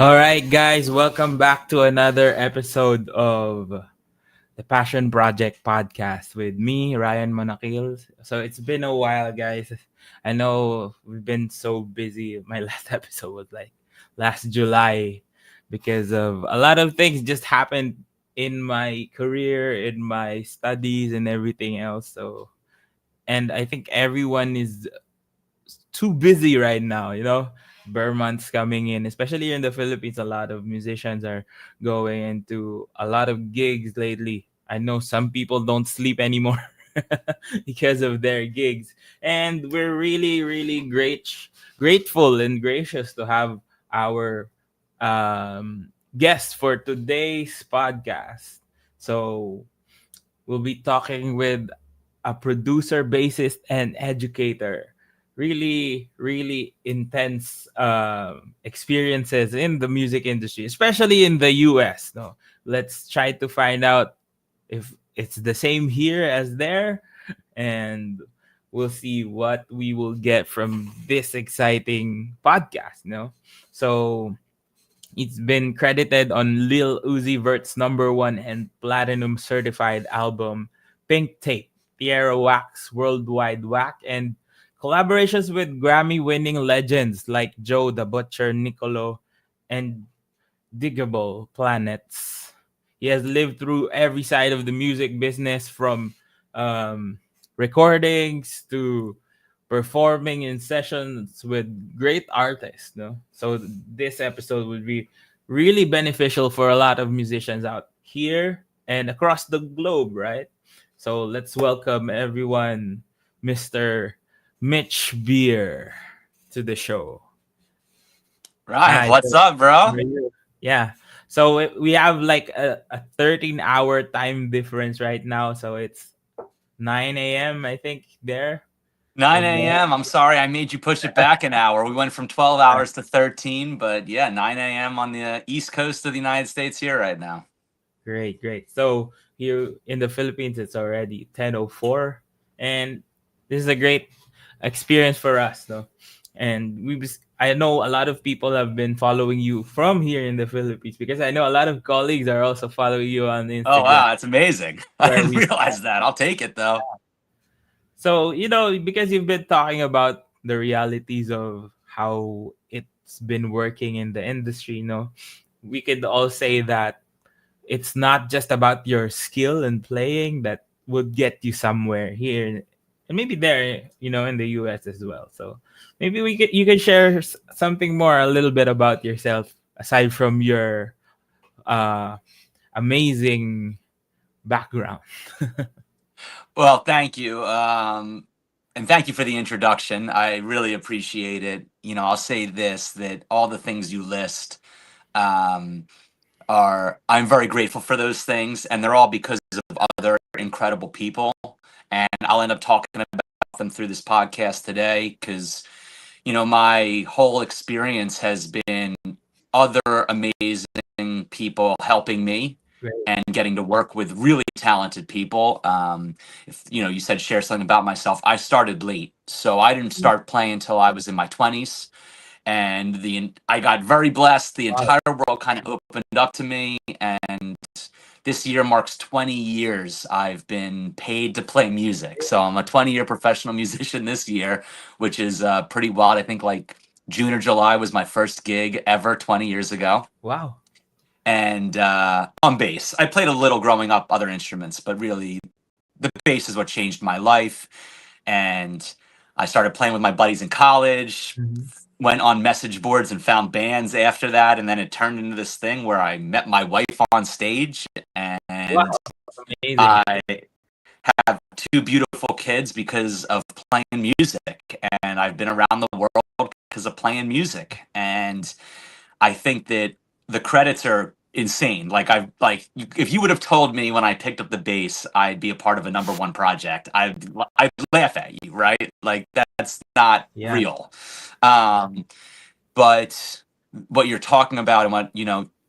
All right, guys, welcome back to another episode of the Passion Project podcast with me, Ryan Monakil. So it's been a while, guys. I know we've been so busy. My last episode was like last July because of a lot of things just happened in my career, in my studies, and everything else. And I think everyone is too busy right now, Burr month's coming in, especially here in the Philippines. A lot of musicians are going into a lot of gigs lately. I know some people don't sleep anymore because of their gigs. And we're really, really grateful and gracious to have our guest for today's podcast. So we'll be talking with a producer, bassist, and educator. Really, really intense experiences in the music industry, especially in the US. No, let's try to find out if it's the same here as there, and we'll see what we will get from this exciting podcast. So it's been credited on Lil Uzi Vert's number one and platinum certified album, Pink Tape, Tierra Wax, Worldwide Whack, and collaborations with Grammy-winning legends like Joe the Butcher, Nicolo, and Digable Planets. He has lived through every side of the music business from um, recordings to performing in sessions with great artists. No? So this episode would be really beneficial for a lot of musicians out here and across the globe, right? So let's welcome everyone, Mr. Mitch Beer, to the show. Ryan, Hi. what's up, bro? Yeah. So we have like a 13-hour time difference right now. So it's 9 a.m., I think, there. 9 a.m. I'm sorry I made you push it back an hour. We went from 12 hours to 13, but yeah, 9 a.m. on the East Coast of the United States here right now. Great, great. So here in the Philippines, it's already 10:04, and this is a great experience for us, though. And I know a lot of people have been following you from here in the Philippines because I know a lot of colleagues are also following you on Oh, Instagram, wow, that's amazing. I where didn't we realize that. I'll take it, though. So, because you've been talking about the realities of how it's been working in the industry, we could all say that it's not just about your skill and playing that would get you somewhere here and maybe there, in the US as well. So maybe you could share something more, a little bit about yourself aside from your uh, amazing background. Well, thank you. And thank you for the introduction. I really appreciate it. I'll say this, that all the things you list, um, I'm very grateful for those things, and they're all because of other incredible people. And I'll end up talking about them through this podcast today because, my whole experience has been other amazing people helping me Great. and getting to work with really talented people. If you said share something about myself, I started late, so I didn't start playing until I was in my 20s, and I got very blessed. The Wow. entire world kind of opened up to me, and this year marks 20 years I've been paid to play music. So I'm a 20-year professional musician this year, which is pretty wild. I think like June or July was my first gig ever 20 years ago. Wow. And on bass, I played a little growing up, other instruments, but really the bass is what changed my life. And I started playing with my buddies in college, Mhm. went on message boards and found bands after that, and then it turned into this thing where I met my wife on stage, Wow. and Amazing. I have two beautiful kids because of playing music, and I've been around the world because of playing music. And I think that the credits are insane. If you would have told me when I picked up the bass I'd be a part of a number one project, I'd laugh at you, right? Like that's not Yeah. real. Um, but what you're talking about and what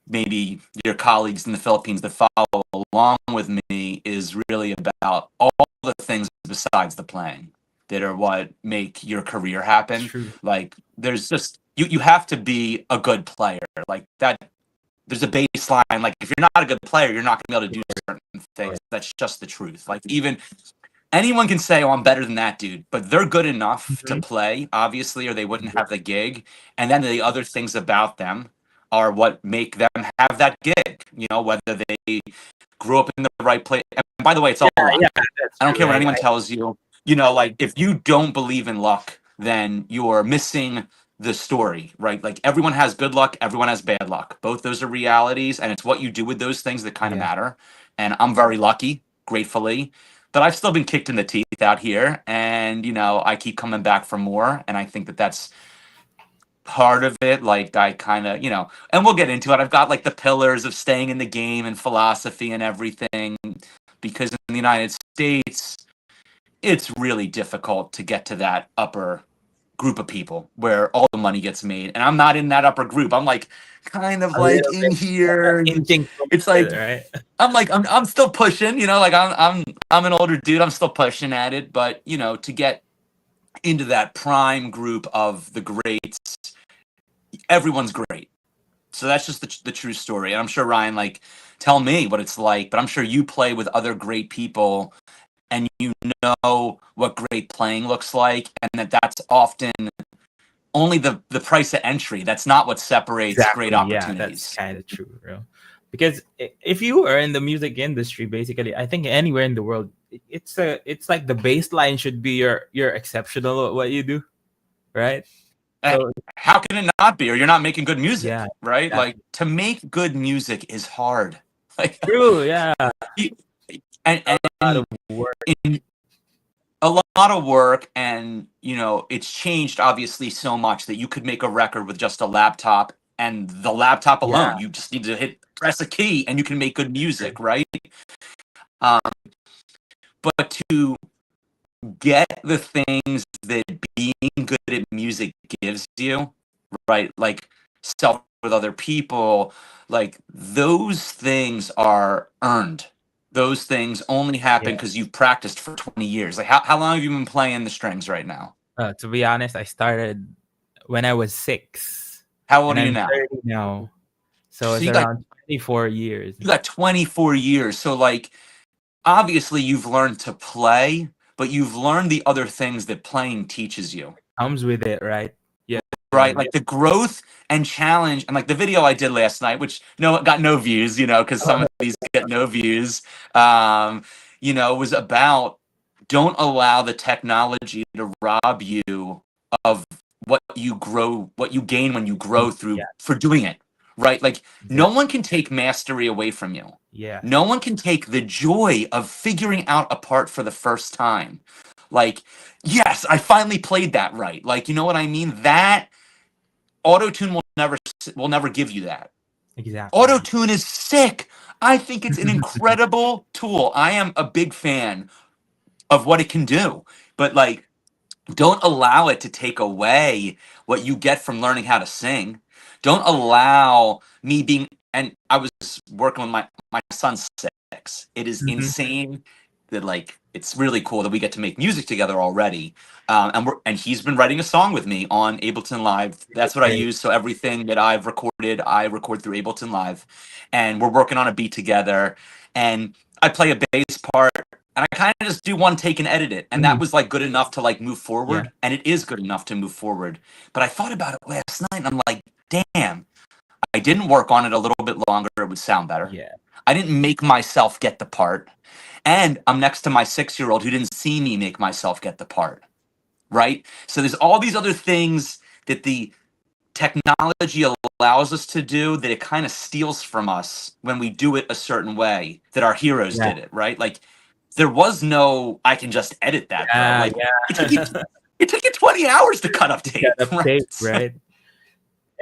maybe your colleagues in the Philippines that follow along with me is really about all the things besides the playing that are what make your career It's happen. true. Like there's just you have to be a good player. Like that, there's a baseline. Like if you're not a good player, you're not going to be able to do certain things. That's just the truth. Like even anyone can say, "Oh, I'm better than that dude," but they're good enough to Mhm. play, obviously, or they wouldn't have the gig. And then the other things about them are what make them have that gig. You know, whether they grew up in the right place. And by the way, it's all Yeah, luck. yeah, that's I don't care true. what anyone tells you. You know, like if you don't believe in luck, then you're missing the story, right? Like everyone has good luck, everyone has bad luck. Both those are realities, and it's what you do with those things that kind of Yeah. matter. And I'm very lucky, gratefully, but I've still been kicked in the teeth out here, and you know, I keep coming back for more, and I think that that's part of it. Like I kind of, you know, and we'll get into it. I've got like the pillars of staying in the game and philosophy and everything, because in the United States, it's really difficult to get to that upper group of people where all the money gets made. And I'm not in that upper group. I'm like kind of A like little in bit here. inching towards It's it, like right? I'm still pushing, you know, like I'm an older dude. I'm still pushing at it, but you know, to get into that prime group of the greats, everyone's great. So that's just the true story. And I'm sure Ryan, like, tell me what it's like, but I'm sure you play with other great people and you know what great playing looks like, and that's often only the price of entry. That's not what separates great Exactly. Yeah, that's opportunities. kind of true, bro. Because if you are in the music industry, basically, I think anywhere in the world, it's like the baseline should be you're exceptional at what you do, right? Eh, So How can it not be? Or you're not making good yeah, music, right? Like exactly. to make good music is hard. Like, True. Yeah, you- and a lot and of work. in a lot of work, and you know, it's changed obviously so much that you could make a record with just a laptop and the laptop Yeah, alone. You just need to press a key and you can make good music, right? Um, but to get the things that being good at music gives you, right? Like self with other people, like those things are earned. Those things only happen yeah. because you've practiced for 20 years. Like how long have you been playing the strings right now? To be honest, I started when I was 6, How old and are you I'm now? 30 now, so So it's around 24 years. you got 24 years. So like obviously you've learned to play, but you've learned the other things that playing teaches you. Comes with it, right? Yeah, Right, yeah. like the growth and challenge, and like the video I did last night, which no got no views, you know, because some of these get no views. um you know, was about don't allow the technology to rob you of what you gain when you grow through Yeah, for doing it, right? Like no exactly. one can take mastery away from you. Yeah, No one can take the joy of figuring out a part for the first time. Like, yes, I finally played that right. Like, you know what I mean? That auto-tune will never give you that. exactly. Auto-tune is sick. I think it's an incredible tool. I am a big fan of what it can do. But like, don't allow it to take away what you get from learning how to sing. Don't allow me being, and I was working with my son's 6. It is Mhm. insane that like it's really cool that we get to make music together already. And he's been writing a song with me on Ableton Live. That's That's what I great. use. So everything that I've recorded, I record through Ableton Live, and we're working on a beat together. And I play a bass part, and I kind of just do one take and edit it, and that Mhm. was like good enough to like move Yeah, forward, and it is good enough to move forward. But I thought about it last night, and I'm like, damn, I didn't work on it a little bit longer, it would sound better. yeah, I didn't make myself get the part, and I'm next to my 6-year-old who didn't see me make myself get the part, right? So there's all these other things that the technology allows us to do that it kind of steals from us when we do it a certain way that our heroes yeah, did it, right? Like there was no I can just edit that, bro. yeah, Like it took you yeah. it took you 20 hours to cut up Got tape, up right? tape, right?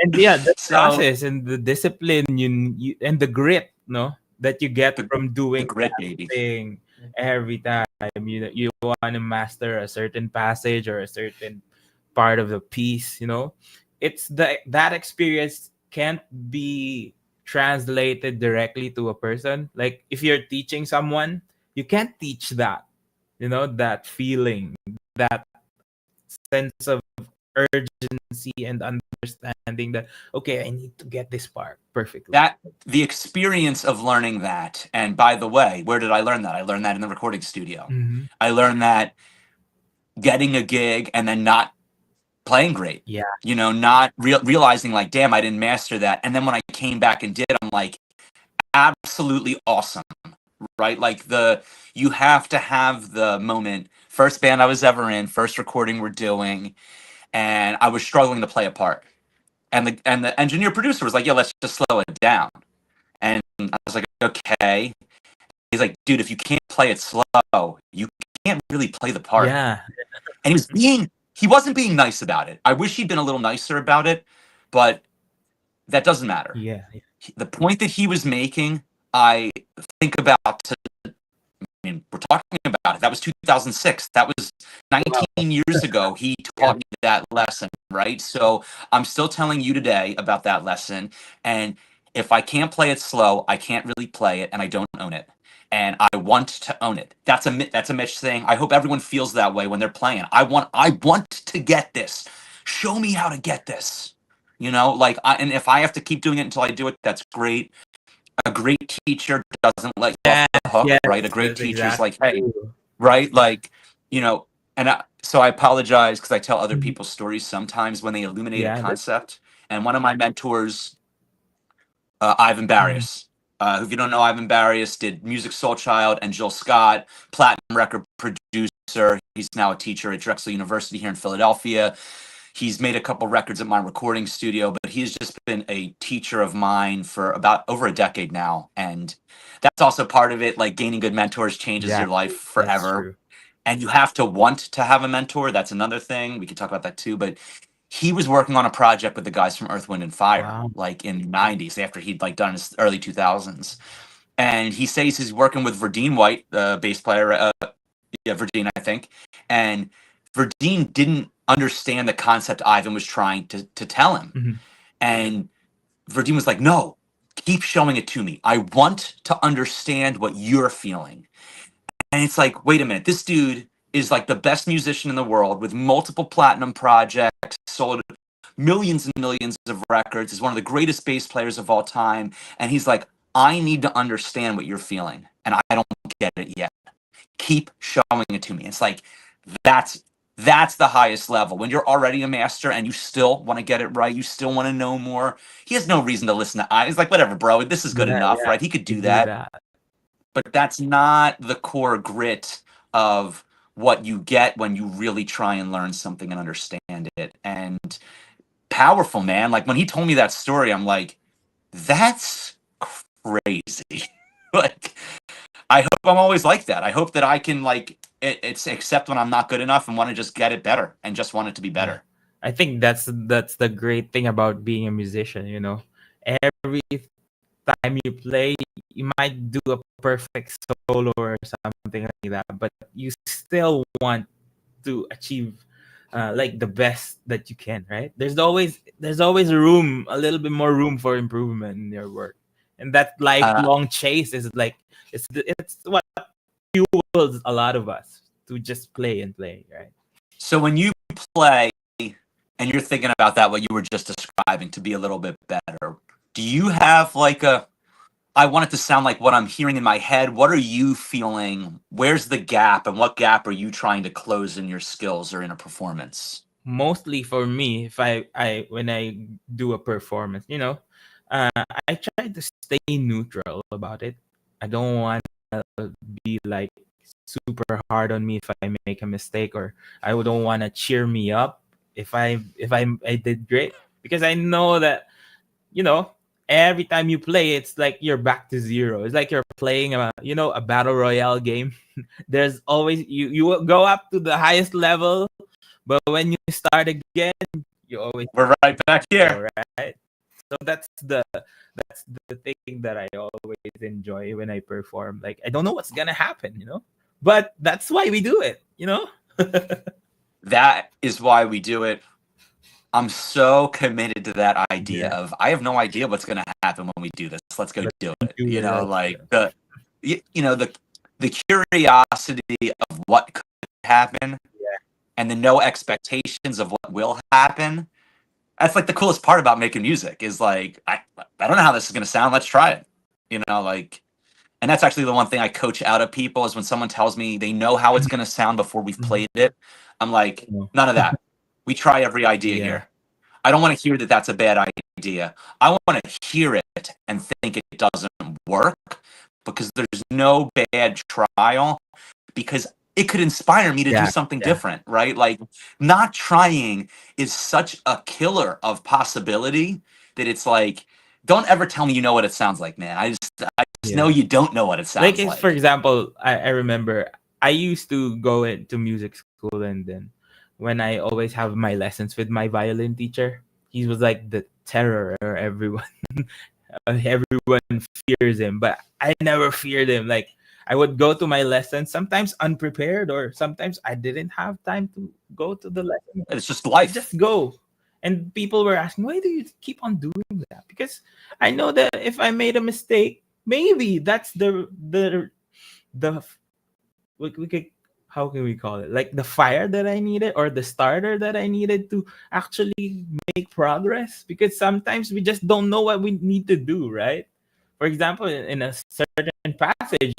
And yeah, the So process and the discipline you and the grit, no, that you get the from the doing grit, that baby. thing every time you want to master a certain passage or a certain part of the piece, it's that experience can't be translated directly to a person. Like if you're teaching someone, you can't teach that, that feeling, that sense of urgency and understanding that, okay, I need to get this part perfectly. That the experience of learning that, and by the way, where did I learn that? I learned that in the recording studio. Mm-hmm. I learned that getting a gig and then not playing great, Yeah. not realizing like, damn, I didn't master that. And then when I came back and did, I'm like, absolutely awesome, right? Like you have to have the moment. First band I was ever in, first recording we're doing, and I was struggling to play a part. And the engineer producer was like, yeah, let's just slow it down. And I was like, okay. He's like, dude, if you can't play it slow, you can't really play the part. Yeah. And he wasn't being nice about it. I wish he'd been a little nicer about it, but that doesn't matter. Yeah. The point that he was making, I think about we're talking about it. That was 2006. That was 19 years ago. He taught me that lesson, right? So I'm still telling you today about that lesson. And if I can't play it slow, I can't really play it, and I don't own it. And I want to own it. That's a Mitch thing. I hope everyone feels that way when they're playing. I want to get this. Show me how to get this. And if I have to keep doing it until I do it, that's great. A great teacher doesn't let you off the hook, Yes, right? A great that's teacher is exactly like, hey, true. right? Like, so I apologize because I tell other Mhm. people's stories sometimes when they illuminate a Yeah. concept. And one of my mentors, Ivan Mhm. Barias, who, if you don't know, Ivan Barias did Music Soul Child and Jill Scott, platinum record producer. He's now a teacher at Drexel University here in Philadelphia. He's made a couple records at my recording studio, but he's just been a teacher of mine for about over a decade now. And that's also part of it. Like, gaining good mentors changes Yeah, your life that's forever. true. And you have to want to have a mentor. That's another thing. We could talk about that too. But he was working on a project with the guys from Earth, Wind, and Fire, Wow. like in the 90s, after he'd like done his early 2000s. And he says he's working with Verdine White, the bass player, Verdine, I think. And Verdine didn't understand the concept Ivan was trying to tell him. Mhm. And Verdine was like, no, keep showing it to me. I want to understand what you're feeling. And it's like, wait a minute, this dude is like the best musician in the world with multiple platinum projects, sold millions and millions of records, is one of the greatest bass players of all time. And he's like, I need to understand what you're feeling. And I don't get it yet. Keep showing it to me. It's like, that's the highest level. When you're already a master and you still want to get it right, you still want to know more. He has no reason to listen to I. He's like, whatever, bro, this is good Yeah, enough, yeah. right? He could You do do that. that. But that's not the core grit of what you get when you really try and learn something and understand it. And powerful, man. Like, when he told me that story, I'm like, that's crazy. Like, I hope I'm always like that. I hope that I can, like, it's accept when I'm not good enough and want to just get it better and just want it to be Yeah. better. I think that's the great thing about being a musician, you know. Every time you play, you might do a perfect solo or something like that, but you still want to achieve like the best that you can, right? There's always room, a little bit more room for improvement in your work, and that Uh, lifelong chase is like it's what fuels a lot of us to just play and play, right? so when you play and you're thinking about that, what you were just describing, to be a little bit better, do you have like I want it to sound like what I'm hearing in my head. What are you feeling? Where's the gap, and what gap are you trying to close in your skills or in a performance? Mostly for me, if I when I do a performance, uh, I try to stay neutral about it. I don't want to be like super hard on me if I make a mistake, or I don't want to cheer me up if I did great, because I know that, you know every time you play, it's like you're back to zero. It's like you're playing a battle royale game. There's always, you will go up to the highest level, but when you start again, you always We're right back here. go, right. So that's the thing that I always enjoy when I perform. Like, I don't know what's gonna happen, but that's why we do it. That is why we do it. I'm so committed to that idea Yeah, of, I have no idea what's going to happen when we do this. Let's go let's do it. do it right. Like the curiosity of what could happen Yeah, and the no expectations of what will happen. That's like the coolest part about making music is like, I don't know how this is going to sound. Let's try it. Like, and that's actually the one thing I coach out of people is when someone tells me they know how it's going to sound before we've Mhm. played it. I'm like, none of that. We try every idea Yeah. here. I don't want to hear that that's a bad idea. I want to hear it and think it doesn't work because there's no bad trial because it could inspire me to do Yeah. something Yeah. different, right? Like not trying is such a killer of possibility that it's like, don't ever tell me you know what it sounds like, man. I just know Yeah. you don't know what it Like sounds if, for like. example, I remember I used to go into music school, and then when I always have my lessons with my violin teacher, he was like the terror. Everyone everyone fears him, but I never feared him. Like I would go to my lessons sometimes unprepared, or sometimes I didn't have time to go to the lesson. It's just I life. just go. And people were asking, why do you keep on doing that? Because I know that if I made a mistake, maybe that's the we could, how can we call it, like the fire that I needed, or the starter that I needed to actually make progress, because sometimes we just don't know what we need to do, right? For example, in a certain passage,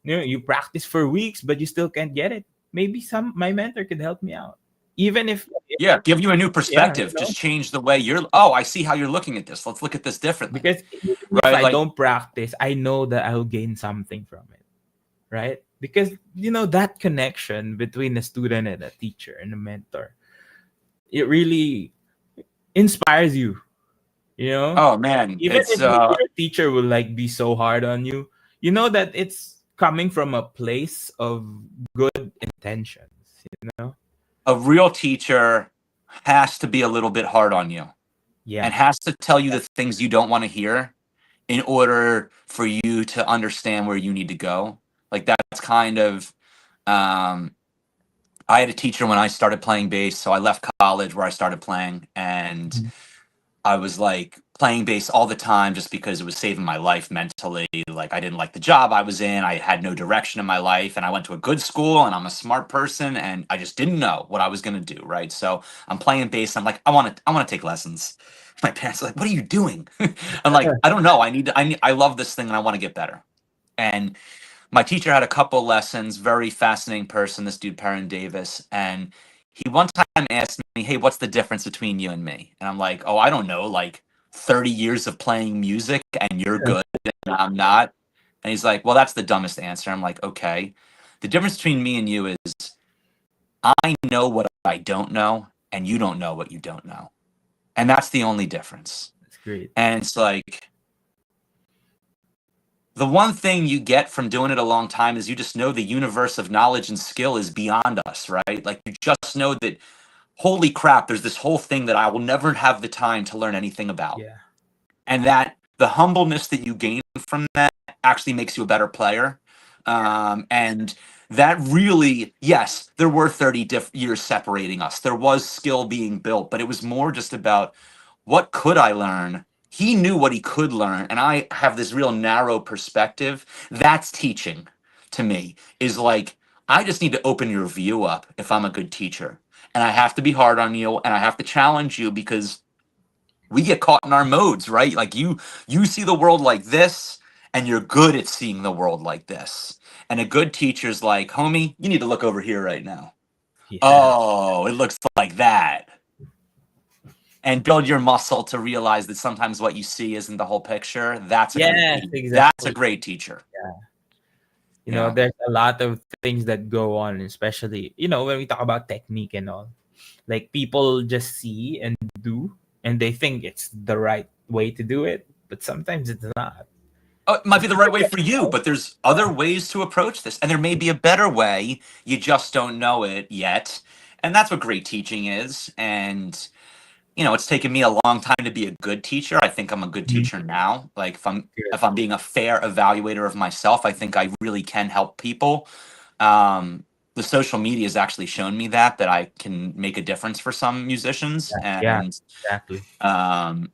you practice for weeks but you still can't get it. Maybe some my mentor could help me out, even if, Yeah, give you a new yeah, perspective. Just change the way you're. Oh, I see how you're looking at this. Let's look at this differently, because even if right? I Like, don't practice, I know that I'll gain something from it, right? Because that connection between a student and a teacher and a mentor, it really inspires you. oh man, Even it's if your teacher will like be so hard on you, you know that it's coming from a place of good intentions. You know? a real teacher has to be a little bit hard on you Yeah. and has to tell you the things you don't want to hear in order for you to understand where you need to go. Like that's kind of um I had a teacher when I started playing bass, so I left college where I started playing and Mhm. I was like playing bass all the time just because it was saving my life mentally. Like I didn't like the job I was in. I had no direction in my life and I went to a good school and I'm a smart person and I just didn't know what I was going to do, right? So I'm playing bass. I'm like I want to take lessons. My parents are like, "What are you doing?" I'm like, "I don't know. I love this thing and I want to get better." And my teacher had a couple lessons, very fascinating person, this dude Perrin Davis, and he one time asked me, "Hey, what's the difference between you and me?" And I'm like, "Oh, I don't know, like 30 years of playing music and you're good and I'm not." And he's like, "Well, that's the dumbest answer." I'm like, "Okay. The difference between me and you is I know what I don't know and you don't know what you don't know. And that's the only difference." That's great. And it's like the one thing you get from doing it a long time is you just know the universe of knowledge and skill is beyond us, right? Like you just know that, holy crap, there's this whole thing that I will never have the time to learn anything about. Yeah. And that the humbleness that you gain from that actually makes you a better player. And that really, yes, there were 30 years separating us. There was skill being built, but it was more just about what could I learn? He knew what he could learn, and I have this real narrow perspective. That's teaching to me, is like, I just need to open your view up if I'm a good teacher. And I have to be hard on you, and I have to challenge you because we get caught in our modes, right? Like you see the world like this, and you're good at seeing the world like this. And a good teacher's like, homie, you need to look over here right now. Yeah. Oh, it looks like that, and build your muscle to realize that sometimes what you see isn't the whole picture. Yes, That's a exactly. great teacher. Yeah. There's a lot of things that go on, especially, when we talk about technique and all. Like people just see and do, and they think it's the right way to do it, but sometimes it's not. Oh, it might be the right way for you, but there's other ways to approach this. And there may be a better way. You just don't know it yet. And that's what great teaching is. And it's taken me a long time to be a good teacher. I think I'm a good Mhm. teacher now. Like Good. if I'm being a fair evaluator of myself, I think I really can help people. The social media has actually shown me that I can make a difference for some musicians. Yeah, And exactly. um,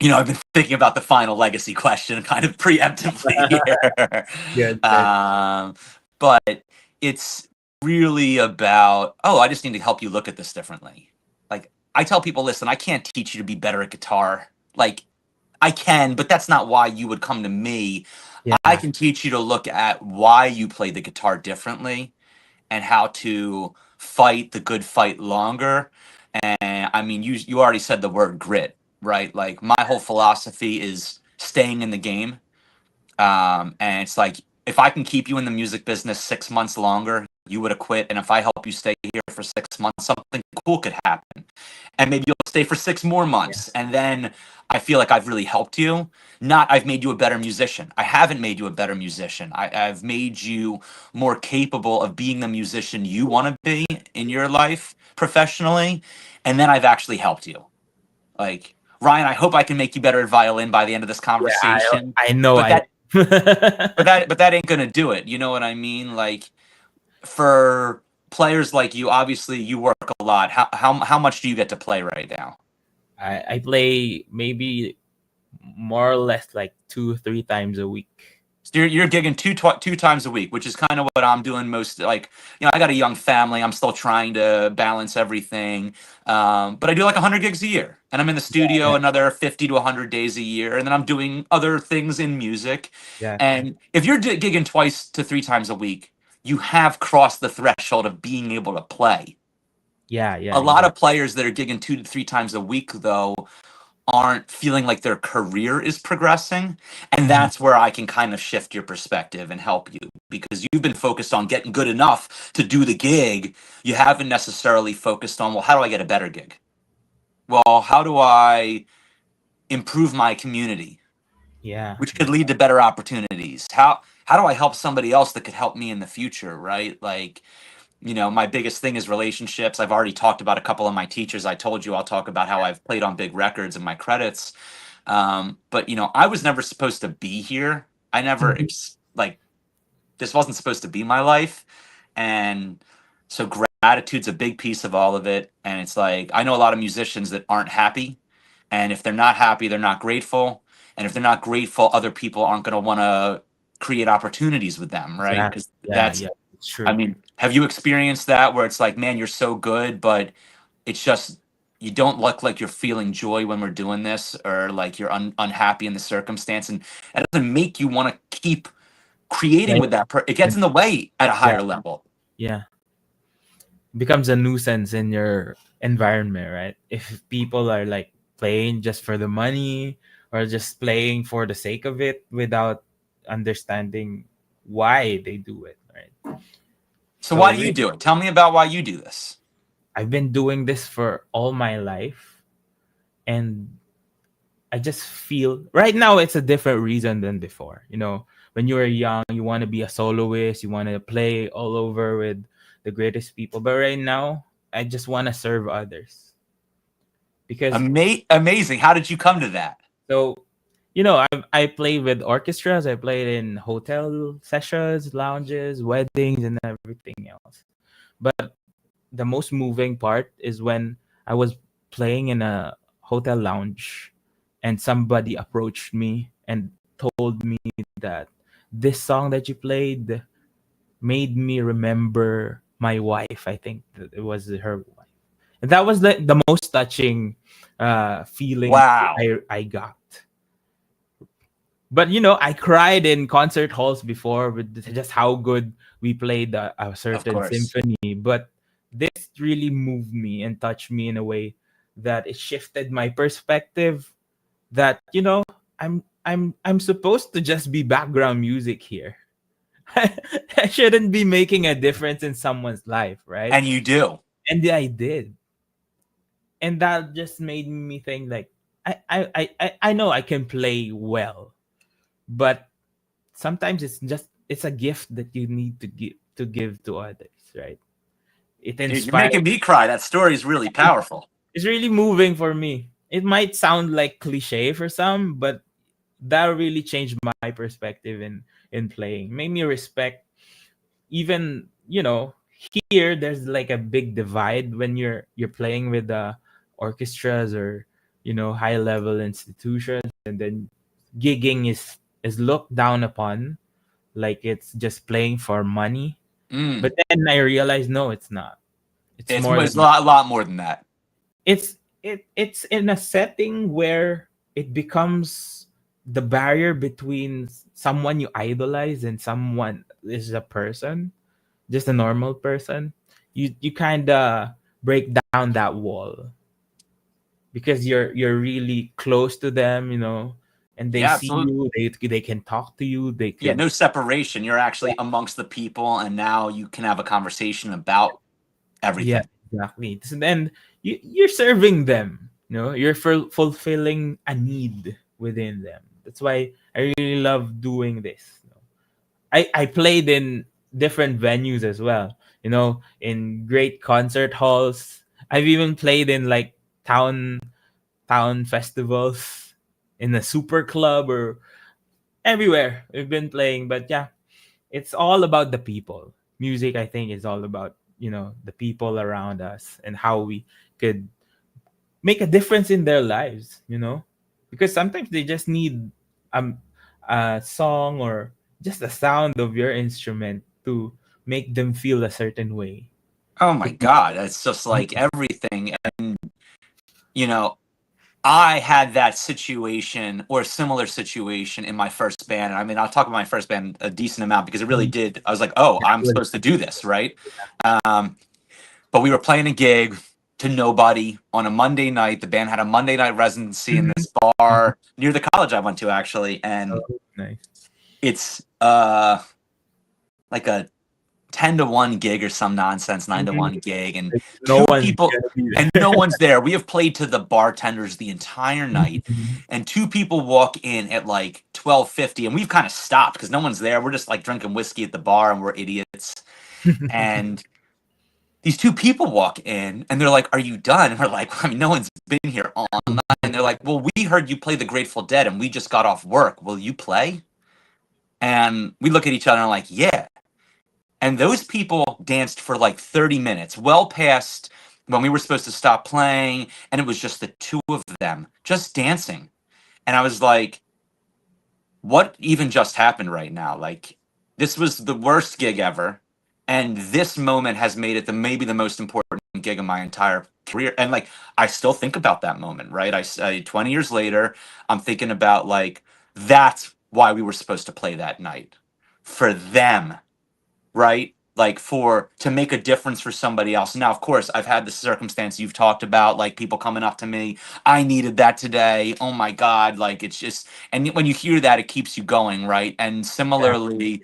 I've been thinking about the final legacy question kind of preemptively here. Good, good. But it's really about, oh, I just need to help you look at this differently. like I tell people, listen, I can't teach you to be better at guitar. Like I can, but that's not why you would come to me. I Yeah. can teach you to look at why you play the guitar differently and how to fight the good fight longer. And I mean, you already said the word grit, right? Like my whole philosophy is staying in the game. And it's like, if I can keep you in the music business 6 months longer, you would have quit. And if I help you stay here for 6 months, something cool could happen. And maybe you'll stay for 6 more months. And then I feel like I've really helped you. Not I've made you a better musician. I haven't made you a better musician. I've made you more capable of being the musician you want to be in your life professionally. And then I've actually helped you. Like, Ryan, I hope I can make you better at violin by the end of this Yeah, conversation. I know But I that but that ain't gonna do it. You know what I mean? Like for players like you, obviously you work a lot. How much do you get to play right now? I play maybe more or less like 2-3 times a week. So you're gigging two times a week, which is kind of what I'm doing most. Like, I got a young family. I'm still trying to balance everything, but I do like 100 gigs a year, and I'm in the studio Yeah, another 50 to 100 days a year, and then I'm doing other things in music. yeah, And if you're gigging 2 to 3 times a week, you have crossed the threshold of being able to play. yeah, A lot of exactly. players that are gigging 2 to 3 times a week, though, aren't feeling like their career is progressing. And Mhm. that's where I can kind of shift your perspective and help you, because you've been focused on getting good enough to do the gig. You haven't necessarily focused on, well, how do I get a better gig? Well, how do I improve my community, Yeah, which could lead to better opportunities? How do I help somebody else that could help me in the future, right? Like, my biggest thing is relationships. I've already talked about a couple of my teachers. I told you I'll talk about how I've played on big records and my credits. But I was never supposed to be here. I never Mhm. like this wasn't supposed to be my life, and so gratitude's a big piece of all of it. And it's like I know a lot of musicians that aren't happy, and if they're not happy, they're not grateful, and if they're not grateful, other people aren't going to want to create opportunities with them, right? Exactly. Because Yeah, that's yeah, it's I true. mean, have you experienced that where it's like, man, you're so good, but it's just you don't look like you're feeling joy when we're doing this, or like you're unhappy in the circumstance, and it doesn't make you want to keep creating Like, with it gets in the way at a yeah, higher level. yeah. Becomes a nuisance in your environment, right? If people are like playing just for the money or just playing for the sake of it without understanding why they do it, right? So So why do you do it? Tell me about why you do this. I've been doing this for all my life, and I just feel right now it's a different reason than before. When you were young, you want to be a soloist, you want to play all over with the greatest people. But right now, I just want to serve others because Amazing. How did you come to that? so I played with orchestras, I played in hotel sessions, lounges, weddings, and everything else. But the most moving part is when I was playing in a hotel lounge and somebody approached me and told me that this song that you played made me remember my wife. I think that it was her wife. And that was the most touching feeling Wow. I got. But I cried in concert halls before with just how good we played a Of certain course. symphony. But this really moved me and touched me in a way that it shifted my perspective. That I'm supposed to just be background music here. I shouldn't be making a difference in someone's life, right? And you do. And I did, and that just made me think like I know I can play well, but sometimes it's a gift that you need to give to others, right? It Dude, you're inspires. making me cry. That story is really powerful. It's really moving for me. It might sound like cliche for some, but that really changed my perspective in playing. Made me respect, even here there's like a big divide when you're playing with the orchestras or high level institutions, and then gigging is looked down upon like it's just playing for money. Mm. But then I realized no, it's not. It's It's, more it's than that. a lot more than that. it's in a setting where it becomes the barrier between someone you idolize and someone is a person, just a normal person. You kind of break down that wall because you're really close to them, and they Yeah, see absolutely. you, they can talk to you, they Yeah, could. no separation. You're Yeah, actually amongst the people, and now you can have a conversation about yeah, everything. exactly. So then you're serving them, you're fulfilling a need within them. That's why I really love doing this. I played in different venues as well, in great concert halls. I've even played in like town festivals, in a super club, or everywhere we've been playing. But yeah, it's all about the people. Music, I think, is all about, the people around us and how we could make a difference in their lives, because sometimes they just need um, a song or just the sound of your instrument to make them feel a certain way. Oh To my keep, God, it's just like everything. And, you know, I had that situation or a similar situation in my first band. And I mean, I'll talk about my first band a decent amount because it really did. I was like, oh, I'm supposed to do this, right? Um, but we were playing a gig to nobody on a Monday night. The band had a Monday night residency in Mhm. this bar near the college I went to, actually. And Oh, nice. it's like a 10 to 1 gig or some nonsense, 9 to Mhm. 1 gig, and Like, no two one's people, gonna be and there. no one's there. We have played to the bartenders the entire night, Mhm. and two people walk in at like 12:50, and we've kind of stopped because no one's there. We're just like drinking whiskey at the bar, and we're idiots. And these two people walk in, and they're like, "Are you done?" And we're like, "I mean, no one's been here all night." And they're like, "Well, we heard you play the Grateful Dead, and we just got off work. Will you play?" And we look at each other and are like, "Yeah." And those people danced for like 30 minutes, well past when we were supposed to stop playing. And it was just the two of them just dancing. And I was like, what even just happened right now? Like, this was the worst gig ever. And this moment has made it maybe the most important gig of my entire career. And like, I still think about that moment, right? 20 years later, I'm thinking about like, that's why we were supposed to play that night for them, right? Like for to make a difference for somebody else. Now, of course, I've had the circumstance you've talked about, like people coming up to me, I needed that today. Oh my God. Like it's just, and when you hear that, it keeps you going, right? And Yeah. similarly,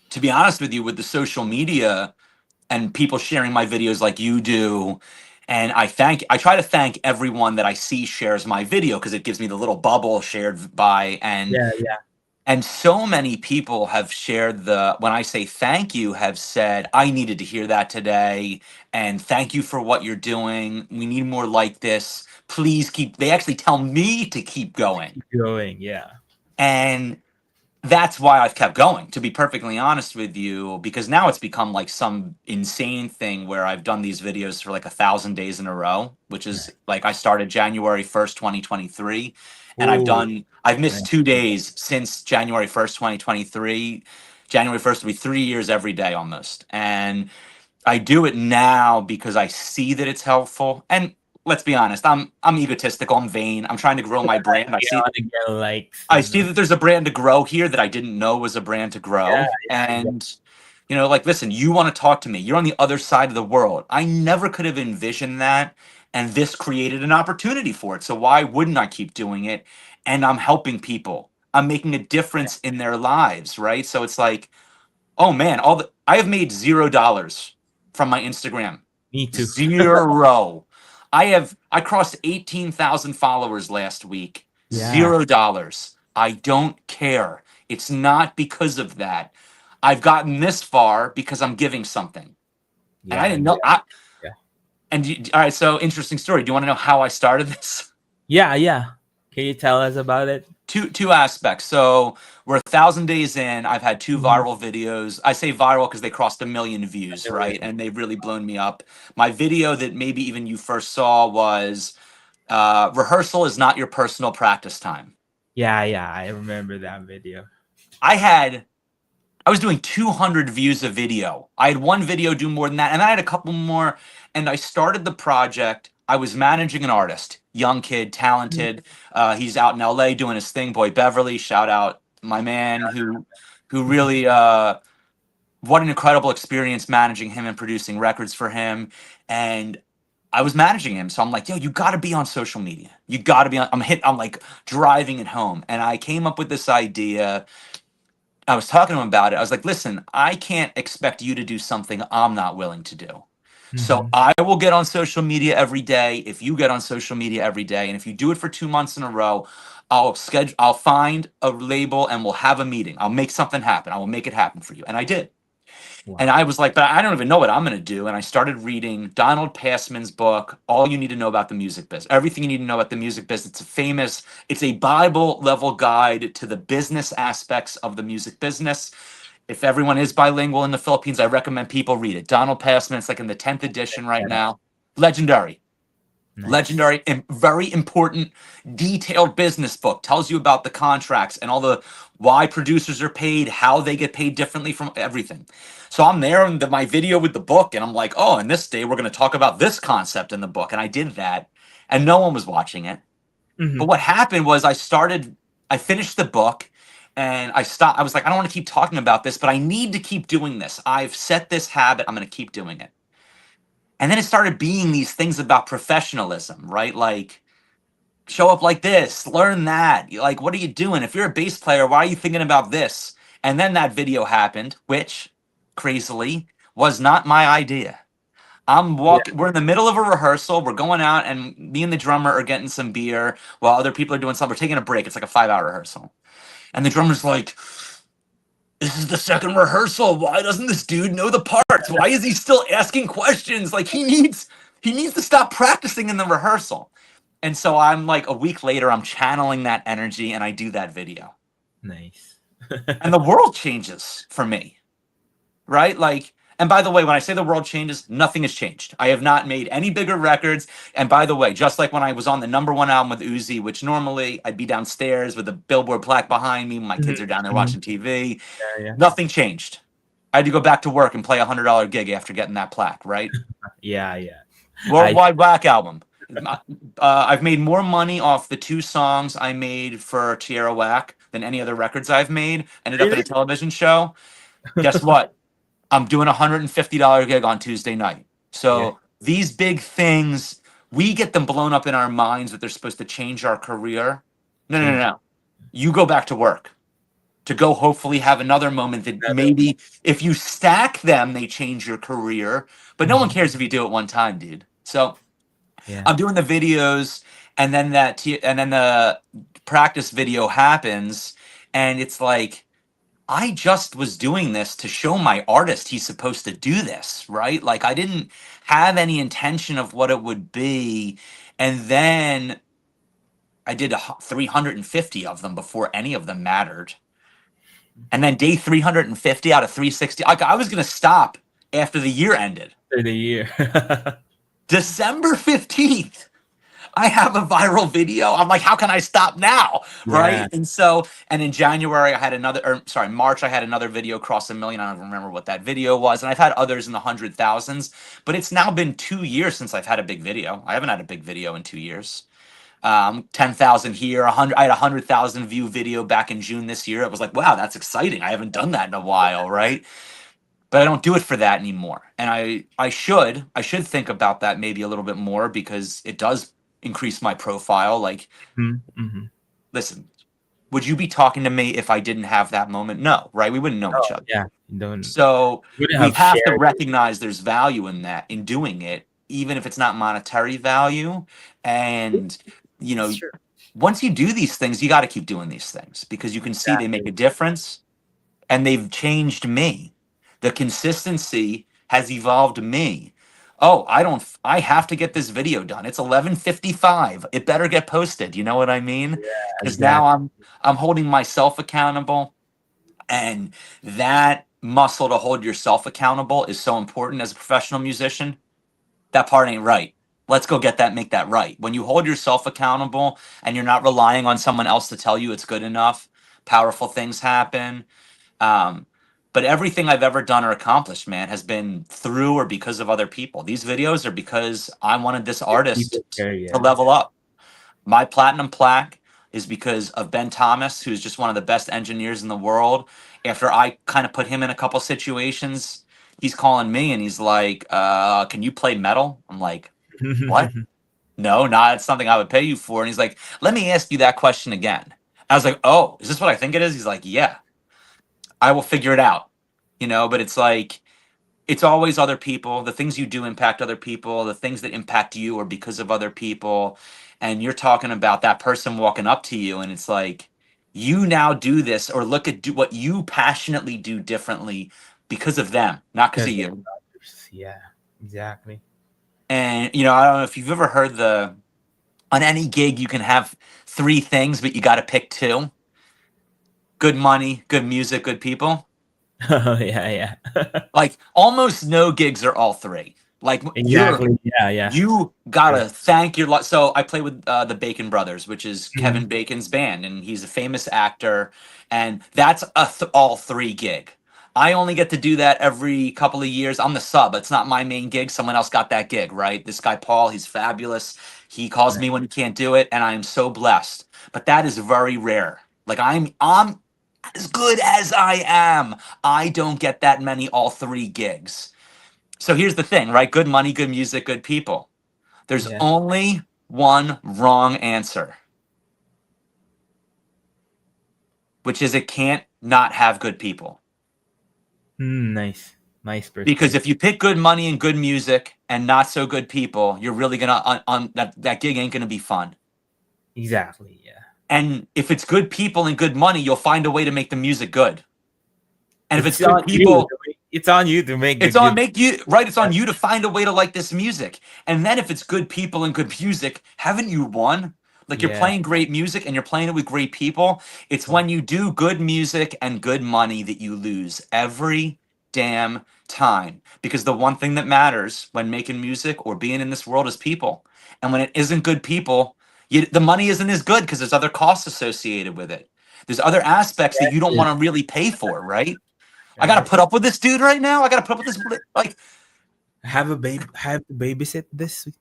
to be honest with you, with the social media and people sharing my videos like you do, and I try to thank everyone that I see shares my video because it gives me the little bubble shared by, Yeah, yeah. and so many people have shared when I say thank you, have said, I needed to hear that today. And thank you for what you're doing. We need more like this. Please keep, they actually tell me to keep going. Keep going. Yeah. And that's why I've kept going, to be perfectly honest with you, because now it's become like some insane thing where I've done these videos for like 1,000 days in a row, which is Nice. like I started January 1st, 2023, and Oh, I've missed nice. 2 days since January 1st, 2023. January 1st will be 3 years every day almost. And I do it now because I see that it's helpful. And let's be honest, I'm egotistical, I'm vain. I'm trying to grow Yeah, my brand. you want to get likes, I see that there's a brand to grow here that I didn't know was a brand to Yeah, grow. yeah, exactly. And, like, listen, you want to talk to me. You're on the other side of the world. I never could have envisioned that. And this created an opportunity for it. So why wouldn't I keep doing it? And I'm helping people. I'm making a difference in their lives, right? So it's like, oh man, I have made $0 from my Instagram. Me too. Zero. I crossed 18,000 followers last week. Yeah, $0. I don't care. It's not because of that. I've gotten this far because I'm giving something. And I yeah, didn't know exactly. Yeah, all right, so interesting story. Do you want to know how I started this? yeah, yeah. Can you tell us about it? Two aspects. So we're 1,000 days in. I've had two Mhm. viral videos. I say viral because they crossed 1 million A views, right? million. And they've really blown me up. My video that maybe even you first saw was rehearsal is not your personal practice time. Yeah, yeah. I remember that video. I had I was doing 200 views a video. I had one video do more than that, and then I had a couple more. And I started the project. I was managing an artist, young kid, Mhm. talented. He's out in LA doing his thing. Boy Beverly, shout out my man who really what an incredible experience managing him and producing records for him. And I was managing him. So I'm like, yo, you got to be on social media. You got to be on. I'm like driving it home. And I came up with this idea. I was talking to him about it. I was like, listen, I can't expect you to do something I'm not willing to do. So Mhm. I will get on social media every day if you get on social media every day. And if you do it for 2 months in a row, I'll find a label and we'll have a meeting. I'll make something happen. I will make it happen for you. And I did. And Wow. I was like, but I don't even know what I'm going to do. And I started reading Donald Passman's book, All You Need to Know About the Music Business. Everything you need to know about the music business. It's a Bible level guide to the business aspects of the music business. If everyone is bilingual in the Philippines, I recommend people read it. Donald Passman, it's like in the 10th edition right Yeah. now. Legendary. Nice. Legendary and very important, detailed business book. Tells you about the contracts and all the why producers are paid, how they get paid differently from everything. So I'm there in my video with the book, and I'm like, oh, and this day we're going to talk about this concept in the book. And I did that, and no one was watching it. But Mhm. what happened was I finished the book, and I stopped. I was like, I don't want to keep talking about this, but I need to keep doing this. I've set this habit. I'm going to keep doing it. And then it started being these things about professionalism, right? Like, show up like this, learn that. Like, what are you doing? If you're a bass player, why are you thinking about this? And then that video happened, which crazily was not my idea. I'm Yeah. walking, we're in the middle of a rehearsal. We're going out, and me and the drummer are getting some beer while other people are doing something. We're taking a break. It's like a 5 hour rehearsal. And the drummer's like, this is the second rehearsal. Why doesn't this dude know the parts? Why is he still asking questions? Like he needs to stop practicing in the rehearsal. And so I'm like a week later, I'm channeling that energy and I do that video. Nice. And the world changes for me, right? Like, and by the way, when I say the world changes, nothing has changed. I have not made any bigger records. And by the way, just like when I was on the #1 album with Uzi, which normally I'd be downstairs with a billboard plaque behind me, my Mhm. kids are down there Mhm. watching TV. Yeah, yeah. Nothing changed. I had to go back to work and play $100 gig after getting that plaque, right? Yeah, yeah. I Worldwide Black Album. I've made more money off the two songs I made for Tierra Whack than any other records I've made. Ended up in a really? television show. Guess what? I'm doing $150 gig on Tuesday night. Yeah. So these big things, we get them blown up in our minds that they're supposed to change our career. No, no, no, Change no. You go back to work to go hopefully have another moment that another. maybe if you stack them, they change your career. But no one Mhm. cares if you do it one time, dude. So Yeah. I'm doing the videos, and then and then the practice video happens, and it's like I just was doing this to show my artist he's supposed to do this, right? Like I didn't have any intention of what it would be, and then I did 350 of them before any of them mattered. And then day 350 out of 360, like I was going to stop after the year ended. For the year. December 15th, I have a viral video. I'm like, how can I stop now? Yeah. Right. And so, and in January, I had another, or sorry, March, I had another video cross a million. I don't remember what that video was. And I've had others in the 100,000s, but it's now been 2 years since I've had a big video. I haven't had a big video in 2 years. 10,000 here, 100. I had a 100,000 view video back in June this year. It was like, wow, that's exciting. I haven't done that in a while, right? But I don't do it for that anymore. And I should think about that maybe a little bit more because it does increase my profile. Like, Mhm. Mhm. listen, would you be talking to me if I didn't have that moment? No, right? We wouldn't know each Oh, other. yeah. You don't So wouldn't we have have to shared it. recognize there's value in that, in doing it, even if it's not monetary value. And, you It's know, true. once you do these things, you got to keep doing these things because you can see they make Exactly. a difference and they've changed me. The consistency has evolved me. Oh, I have to get this video done. It's 11:55. It better get posted. You know what I mean? Yeah, Cuz now exactly. I'm holding myself accountable, and that muscle to hold yourself accountable is so important as a professional musician. That part ain't right. Let's go get that, make that right. When you hold yourself accountable and you're not relying on someone else to tell you it's good enough, powerful things happen. Um, But everything I've ever done or accomplished, man, has been through or because of other people. These videos are because I wanted this People artist care, to yeah. level up. My platinum plaque is because of Ben Thomas, who's just one of the best engineers in the world. After I kind of put him in a couple situations, he's calling me and he's like, can you play metal? I'm like, what? No, not it's something I would pay you for. And he's like, let me ask you that question again. I was like, oh, is this what I think it is? He's like, yeah, I will figure it out. But it's like, it's always other people. The things you do impact other people. The things that impact you are because of other people. And you're talking about that person walking up to you, and it's like, you now do this or look at what you passionately do differently because of them, not because of Because you. yeah, exactly. And I don't know if you've ever heard on any gig you can have three things, but you got to pick two: good money, good music, good people. Oh yeah, yeah. Like almost no gigs are all three. Like Exactly. Yeah, yeah. you True. gotta thank your luck. So I play with the Bacon Brothers, which is Mhm. Kevin Bacon's band, and he's a famous actor, and that's a all three gig. I only get to do that every couple of years. I'm the sub. It's not my main gig. Someone else got that gig, right? This guy Paul, he's fabulous. He calls Right. me when he can't do it, and I am so blessed. But that is very rare. Like I'm as good as I am. I don't get that many all three gigs. So here's the thing, right? Good money, good music, good people. There's Yeah. only one wrong answer, which is it can't not have good people. Nice. Nice Because perspective. if you pick good money and good music and not so good people, you're really gonna on that gig ain't gonna be fun. Exactly. Yeah. And if it's good people and good money, you'll find a way to make the music good. And if it's It's good on you. people, It's on you to make the it's on good. make you right. It's on you to find a way to like this music. And then if it's good people and good music, haven't you won? Like you're Yeah. playing great music and you're playing it with great people. It's Yeah. when you do good music and good money that you lose every damn time. Because the one thing that matters when making music or being in this world is people. And when it isn't good people, the money isn't as good because there's other costs associated with it. There's other aspects that you don't Exactly. want to really pay for, right? I got to Right. put up with this dude right now. I got to put up with this. Like, Have a baby. Have to babysit this week.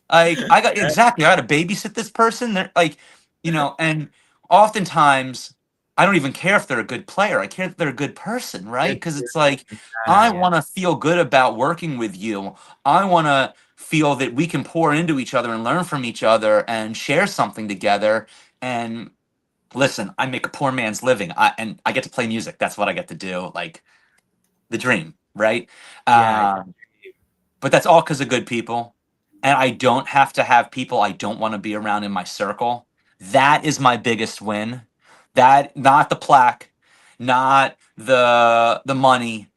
I got Right. exactly. I got to babysit this person. They're like, and oftentimes I don't even care if they're a good player. I care that they're a good person, right? Good Because it's like person. I Yeah. want to feel good about working with you. I want to feel that we can pour into each other and learn from each other and share something together. And listen, I make a poor man's living. And I get to play music. That's what I get to do. Like the dream, right? Yeah. Um, but that's all because of good people. And I don't have to have people I don't want to be around in my circle. That is my biggest win. That not the plaque, not the money.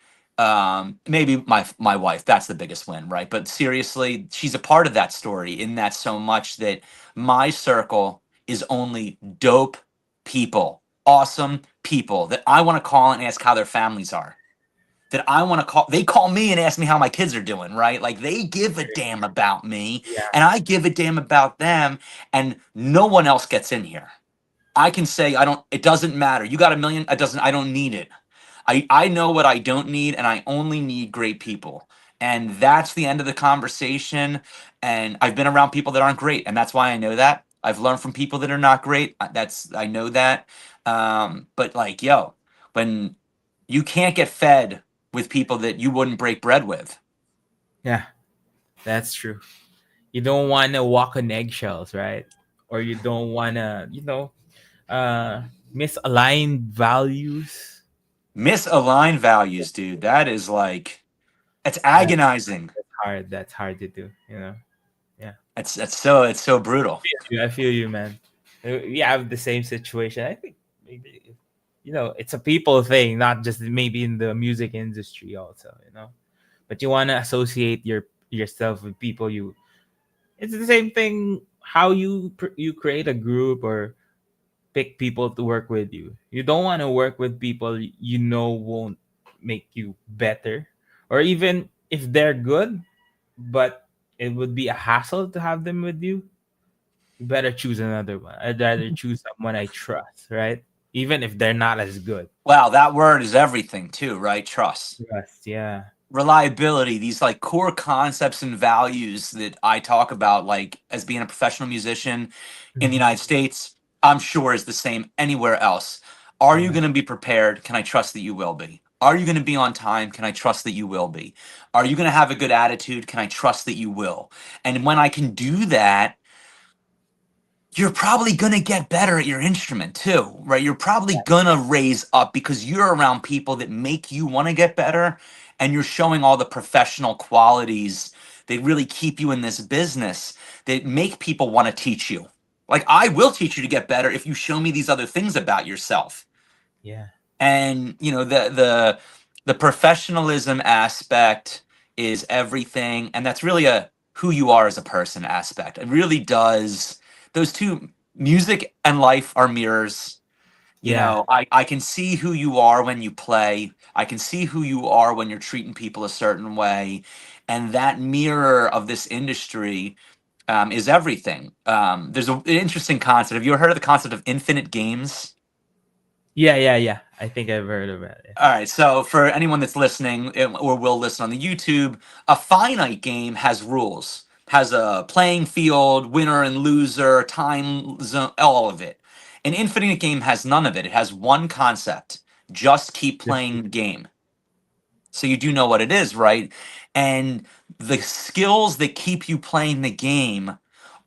Maybe my wife. That's the biggest win, right? But seriously, she's a part of that story. In that so much that my circle is only dope people, awesome people that I want to call and ask how their families are, that I want to call. They call me and ask me how my kids are doing, right? Like they give a damn about me Yeah. and I give a damn about them, and no one else gets in here. I can say I don't, it doesn't matter. You got a million, it doesn't, I don't need it. I know what I don't need, and I only need great people. And that's the end of the conversation. And I've been around people that aren't great, and that's why I know that. I've learned from people that are not great. I know that. But like, yo, when you can't get fed with people that you wouldn't break bread with. Yeah. That's true. You don't want to walk on eggshells, right? Or you don't want to, misaligned values. Misaligned values, dude. That is like, it's That, agonizing. that's hard. That's hard to do. Yeah. It's so brutal. I feel you, man. We have the same situation. I think maybe it's a people thing, not just maybe in the music industry also. But you want to associate yourself with people you. It's the same thing. How you create a group or pick people to work with you. You don't want to work with people won't make you better, or even if they're good, but it would be a hassle to have them with you. You better choose another one. I'd rather choose someone I trust, right? even if they're not as good. Wow, that word is everything too, right? Trust, Trust, yeah. reliability, these like core concepts and values that I talk about, like as being a professional musician in the Mhm. United States, I'm sure is the same anywhere else. Are you Yeah, going to be prepared? Can I trust that you will be? Are you going to be on time? Can I trust that you will be? Are you going to have a good attitude? Can I trust that you will? And when I can do that, you're probably going to get better at your instrument too, right? You're probably going to raise up because you're around people that make you want to get better, and you're showing all the professional qualities that really keep you in this business, that make people want to teach you. Like, I will teach you to get better if you show me these other things about yourself. yeah, And the professionalism aspect is everything, and that's really a who you are as a person aspect. It really does. Those two, music and life, are mirrors. yeah, I can see who you are when you play. I can see who you are when you're treating people a certain way, and that mirror of this industry is everything. There's an interesting concept. Have you ever heard of the concept of infinite games? yeah, yeah, yeah. I think I've heard about it. All right, so for anyone that's listening or will listen on the YouTube, a finite game has rules, has a playing field, winner and loser, time zone, all of it. An infinite game has none of it. It has one concept: just keep Just playing the game. So you do know what it is, right? And the skills that keep you playing the game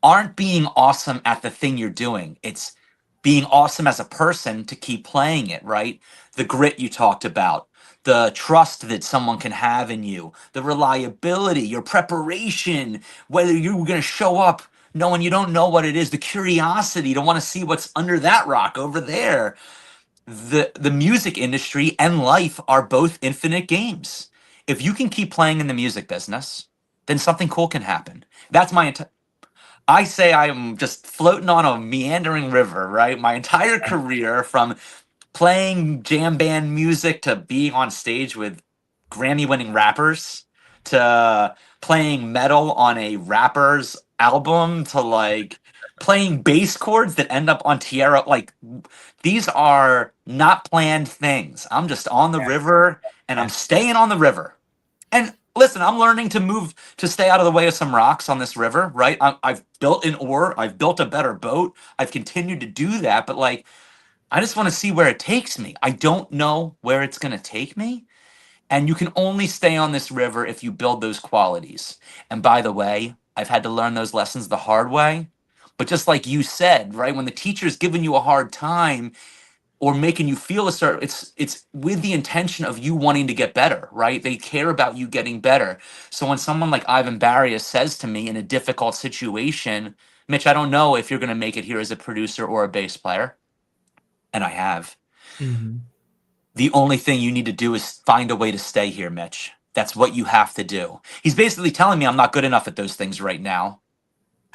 aren't being awesome at the thing you're doing. It's being awesome as a person to keep playing it, right? The grit you talked about, the trust that someone can have in you, the reliability, your preparation, whether you're going to show up knowing you don't know what it is, the curiosity to want to see what's under that rock over there. The music industry and life are both infinite games. If you can keep playing in the music business, then something cool can happen. That's my I say I'm just floating on a meandering river, right? My entire career, from playing jam band music to being on stage with Grammy-winning rappers to playing metal on a rapper's album to like playing bass chords that end up on Tierra. Like, these are not planned things. I'm just on the yeah, river, and I'm yeah, staying on the river. And listen, I'm learning to move to stay out of the way of some rocks on this river, right? I've built an oar, I've built a better boat, I've continued to do that, but like, I just want to see where it takes me. I don't know where it's going to take me. And you can only stay on this river if you build those qualities. And by the way, I've had to learn those lessons the hard way. But just like you said, right, when the teacher's giving you a hard time or making you feel a certain, it's with the intention of you wanting to get better, right? They care about you getting better. So when someone like Ivan Barias says to me in a difficult situation, Mitch, I don't know if you're going to make it here as a producer or a bass player, and I have. hmm, The only thing you need to do is find a way to stay here, Mitch. That's what you have to do. He's basically telling me I'm not good enough at those things right now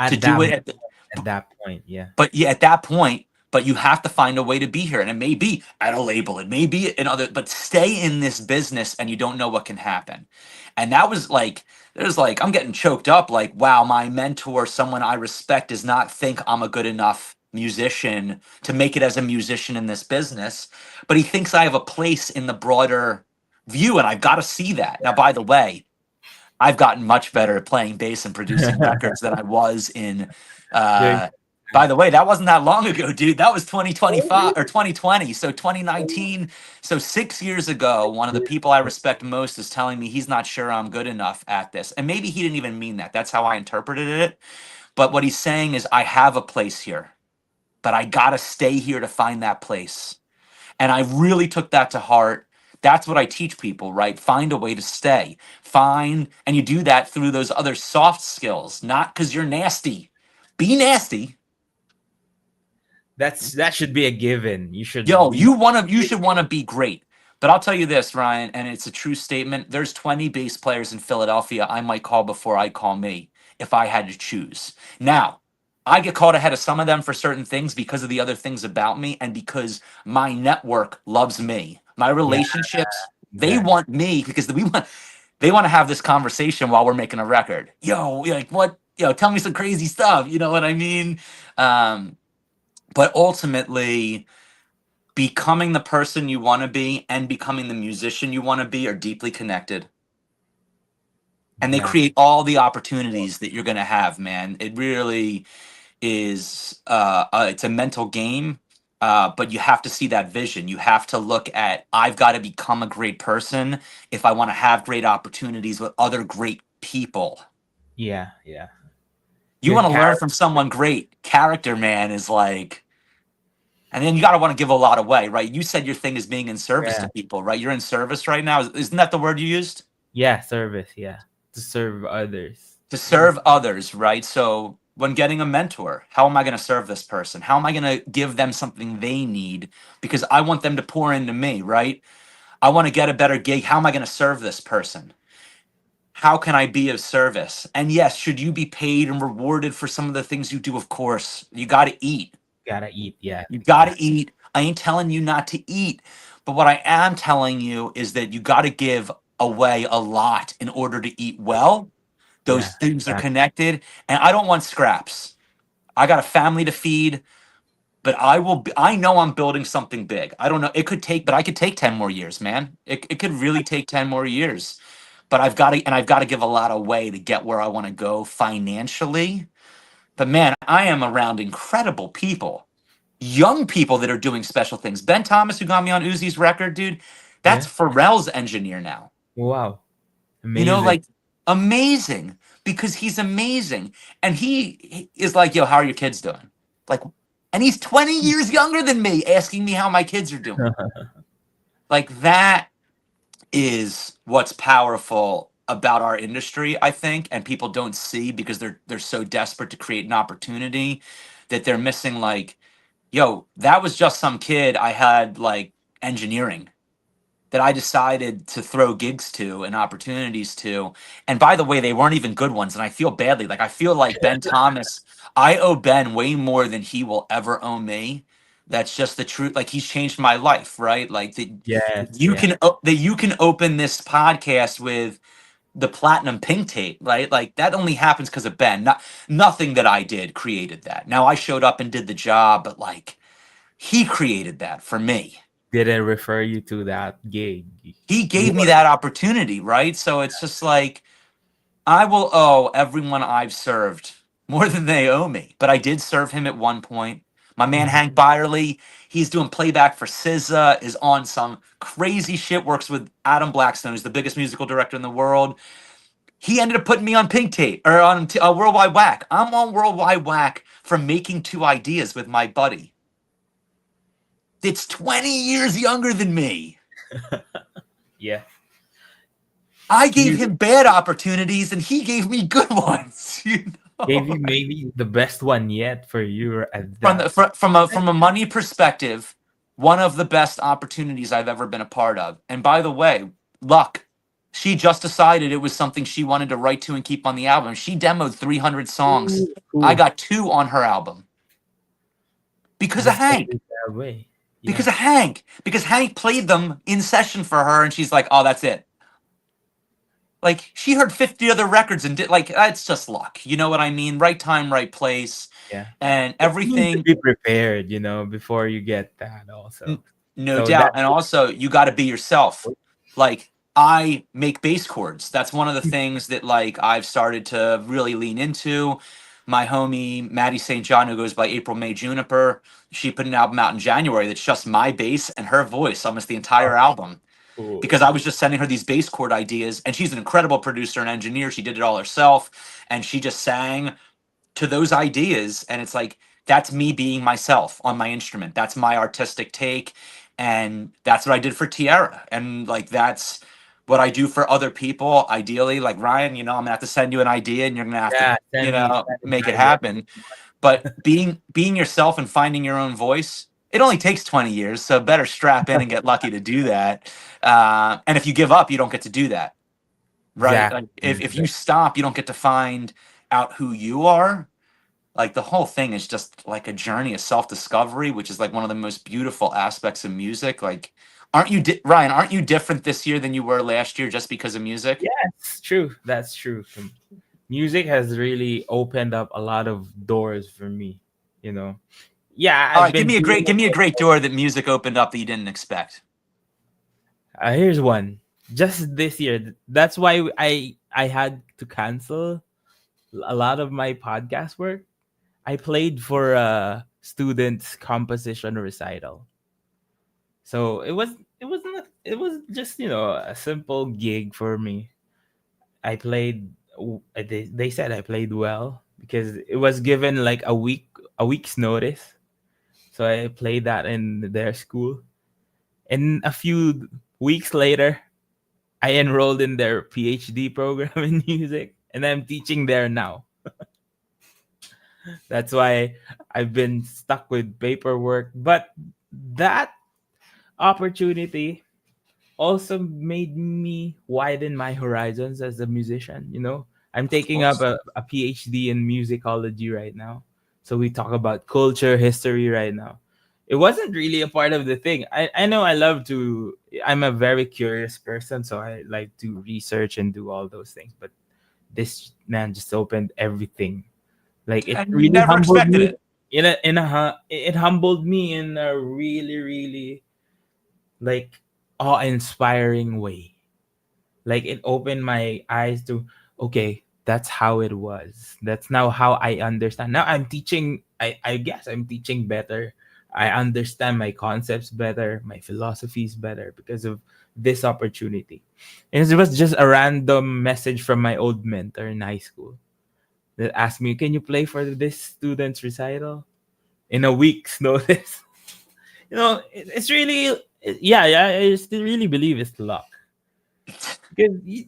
to at do that it. at that point, yeah, But yeah, at that point, but you have to find a way to be here. And it may be at a label, it may be in other, but stay in this business and you don't know what can happen. And that was like, there's like, I'm getting choked up. Like, wow, my mentor, someone I respect, does not think I'm a good enough musician to make it as a musician in this business, but he thinks I have a place in the broader view. And I've got to see that. Now, by the way, I've gotten much better at playing bass and producing records than I was in. doing. Uh, by the way, that wasn't that long ago, dude. That was Oh, 2025 or really? 2020. So Oh, 2019. So 6 years ago, one of the people I respect most is telling me he's not sure I'm good enough at this. And maybe he didn't even mean that. That's how I interpreted it. But what he's saying is, I have a place here, but I got to stay here to find that place. And I really took that to heart. That's what I teach people, right? Find a way to stay. Find, and you do that through those other soft skills, not because you're nasty. Be nasty. that should be a given. You should Yo, be. you should want to be great. But I'll tell you this, Ryan, and it's a true statement. There's 20 bass players in Philadelphia I might call before I call me if I had to choose. Now, I get called ahead of some of them for certain things because of the other things about me and because my network loves me. My Yeah, relationships, they exactly. want me because they want to have this conversation while we're making a record. Yo, like what? Yo, tell me some crazy stuff. You know what I mean? Um, but ultimately, becoming the person you want to be and becoming the musician you want to be are deeply connected, and they Yeah. create all the opportunities that you're going to have, man. It really is it's a mental game, but you have to see that vision. You have to look at, I've got to become a great person if I want to have great opportunities with other great people. Yeah. Yeah. You Good want to learn character. from someone great. Character, man, is like, and then you got to want to give a lot away, right? You said your thing is being in service to Yeah. people, right? You're in service right now. Isn't that the word you used? Yeah. Service. Yeah. To serve others. To serve others, right? So when getting a mentor, how am I going to serve this person? How am I going to give them something they need? Because I want them to pour into me, right? I want to get a better gig. How am I going to serve this person? How can I be of service? And yes, should you be paid and rewarded for some of the things you do? Of course, you got to eat. Gotta eat. Yeah. You got to Exactly. eat. I ain't telling you not to eat. But what I am telling you is that you got to give away a lot in order to eat well. Those Yeah. things are Exactly. connected. And I don't want scraps. I got a family to feed, but I know I'm building something big. I don't know. It could take, but I could take 10 more years, man. It could really take 10 more years. But I've got to give a lot away to get where I want to go financially. But man, I am around incredible people, young people that are doing special things. Ben Thomas, who got me on Uzi's record, dude, that's Yeah. Pharrell's engineer now. Wow. You know, Amazing. like, amazing, because he's amazing. And he is like, yo, how are your kids doing? Like, and he's 20 years younger than me, asking me how my kids are doing. Like, that is what's powerful about our industry, I think, and people don't see because they're so desperate to create an opportunity that they're missing, like, yo, that was just some kid I had like engineering that I decided to throw gigs to and opportunities to. And by the way, they weren't even good ones. And I feel badly. Like, I feel like Ben Thomas, I owe Ben way more than he will ever owe me. That's just the truth. Like, he's changed my life, right? Like, that Yes. you Yeah. can that you can open this podcast with the platinum pink tape, right? Like, that only happens because of Ben. Nothing that I did created that. Now I showed up and did the job, but like, he created that for me. Didn't refer you to that gig. He You gave me that opportunity, right? So it's just like, I will owe everyone I've served more than they owe me. But I did serve him at one point. My man Mhm. Hank Byerly, he's doing playback for SZA, is on some crazy shit, works with Adam Blackstone, who's the biggest musical director in the world. He ended up putting me on Pink Tape, or on Worldwide Whack. I'm on Worldwide Whack for making two ideas with my buddy. That's 20 years younger than me. Yeah. I gave Music him bad opportunities and he gave me good ones. You gave know, you maybe the best one yet for you at from that. from a money perspective, one of the best opportunities I've ever been a part of. And by the way, luck. She just decided it was something she wanted to write to and keep on the album. She demoed 300 songs. Ooh, I cool. got two on her album because of That's the Hank. good way. Because Yeah. of Hank. Because Hank played them in session for her, and she's like, "Oh, that's it." Like, she heard 50 other records and did, like, that's just luck. You know what I mean? Right time, right place, Yeah. and You need to everything. be prepared, before you get that also. No So doubt. that And also, you got to be yourself. Like, I make bass chords. That's one of the things that, like, I've started to really lean into. My homie Maddie St. John, who goes by April May Juniper, she put an album out in January that's just my bass and her voice, almost the entire album, cool. because I was just sending her these bass chord ideas, and she's an incredible producer and engineer. She did it all herself, and she just sang to those ideas, and it's like, that's me being myself on my instrument. That's my artistic take, and that's what I did for Tierra, and like, that's what I do for other people. Ideally, like, Ryan, I'm gonna have to send you an idea, and you're gonna have to, Yeah, send me make an it idea. happen. But being yourself and finding your own voice, it only takes 20 years, so better strap in and get lucky to do that. And if you give up, you don't get to do that, right? Exactly. Like, if you stop, you don't get to find out who you are. Like, the whole thing is just like a journey of self-discovery, which is like one of the most beautiful aspects of music. Like, Ryan, aren't you different this year than you were last year just because of music? Yeah, it's true. That's true. Music has really opened up a lot of doors for me, you know. yeah, All I've right, been doing give it. me a great door that music opened up that you didn't expect. Here's one. Just this year. That's why I had to cancel a lot of my podcast work. I played for a student's composition recital. So it was just, a simple gig for me. I played they said I played well because it was given like a week's notice. So I played that in their school. And a few weeks later, I enrolled in their PhD program in music, and I'm teaching there now. That's why I've been stuck with paperwork. But that opportunity also made me widen my horizons as a musician. I'm Of taking up course. a PhD in musicology right now. So we talk about culture, history right now. It wasn't really a part of the thing. I know I'm a very curious person, so I like to research and do all those things. But this man just opened everything. Like it And you really never humbled expected me it. it humbled me in a really, really like awe-inspiring way. Like it opened my eyes to, okay, that's how it was. That's now how I understand. Now I'm teaching. I guess I'm teaching better. I understand my concepts better, my philosophies better because of this opportunity. And it was just a random message from my old mentor in high school that asked me, "Can you play for this student's recital in a week's notice?" It's really, yeah. I still really believe it's luck because you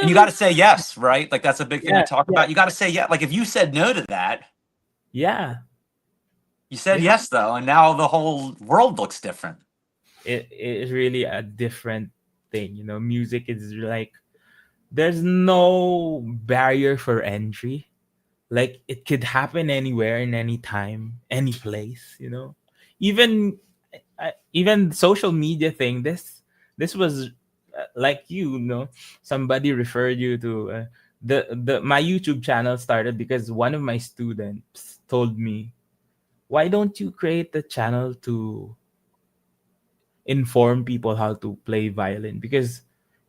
And you never, got to say yes, right? Like that's a big thing I yeah, talk yeah, about. You got to say yes. Like if you said no to that, yeah. you You said have yes though, and now the whole world looks different. it is really a different thing. Music is like there's no barrier for entry. Like it could happen anywhere, in any time, any place. Even even social media thing. This was like somebody referred you to the my YouTube channel started because one of my students told me, why don't you create a channel to inform people how to play violin, because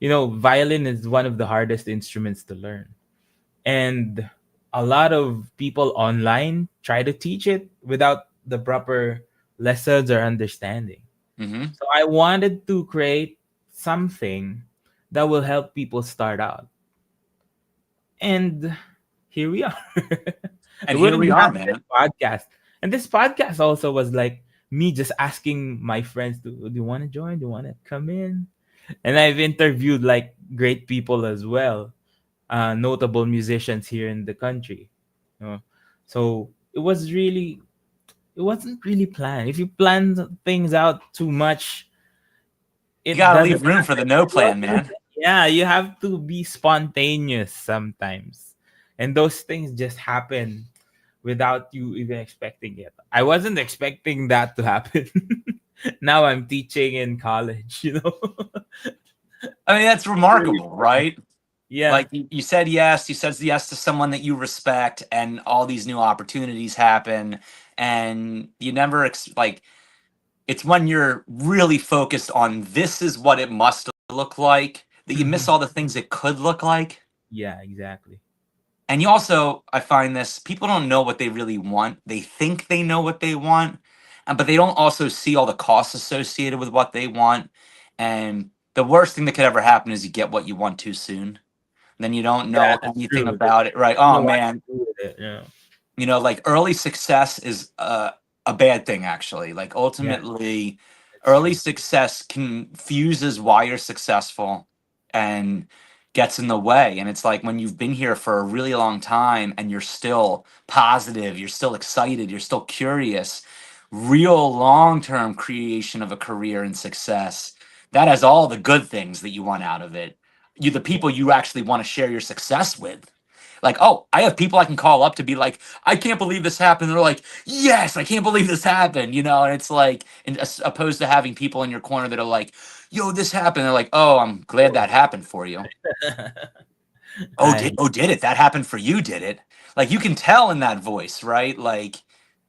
violin is one of the hardest instruments to learn, and a lot of people online try to teach it without the proper lessons or understanding. Hmm. So I wanted to create something that will help people start out. And here we are. I And here wouldn't we are, have this man. podcast. And this podcast also was like me just asking my friends, do you want to join? Do you want to come in? And I've interviewed like great people as well, notable musicians here in the country. You know? So it wasn't really planned. If you plan things out too much, You it got to doesn't leave room for the no plan, happen. man. Yeah, you have to be spontaneous sometimes. And those things just happen without you even expecting it. I wasn't expecting that to happen. Now I'm teaching in college. I mean, that's It's really remarkable, fun. right? Yeah. Like you said yes, you said yes to someone that you respect, and all these new opportunities happen, and you never like it's when you're really focused on this is what it must look like that you miss Mhm. all the things it could look like. Yeah, exactly. And you also, I find this, people don't know what they really want. They think they know what they want, but they don't also see all the costs associated with what they want. And the worst thing that could ever happen is you get what you want too soon. Then you don't Yeah, know that's anything true. about it, right? You Oh know what man, to do with it. Yeah. like early success is a bad thing, actually. Like Yeah, ultimately, that's early true. success confuses why you're successful and gets in the way. And it's like when you've been here for a really long time and you're still positive, you're still excited, you're still curious, real long term creation of a career and success. That has all the good things that you want out of it. The Yeah. people you actually want to share your success with. Like, oh, I have people I can call up to be like, I can't believe this happened. They're like, yes, I can't believe this happened. And it's like, as opposed to having people in your corner that are like, yo, this happened. They're like, oh, I'm glad Oh. that happened for you. I Did it? That happened for you, did it? Like you can tell in that voice, right? Like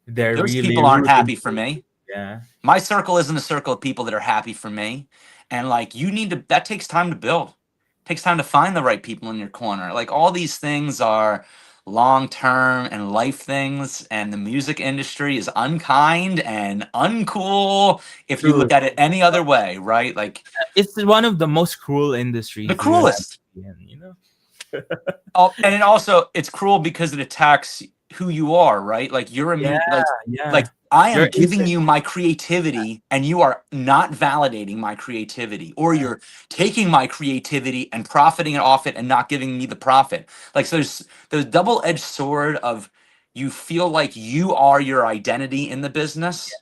They're Those really people aren't rooting happy for for you. me. Yeah. My circle isn't a circle of people that are happy for me. And like you need to that takes time to build. It takes time to find the right people in your corner. Like all these things are long term and life things, and the music industry is unkind and uncool if you True. look at it any other way, right? Like It's one of the most cruel the industries you will ever cruelest. be in, you know? Oh, and it also it's cruel because it attacks who you are, right? Like you're a Yeah, like yeah. I You're am giving innocent. you my creativity and you are not validating my creativity, or Yeah. you're taking my creativity and profiting off it and not giving me the profit. Like so there's double-edged sword of you feel like you are your identity in the business.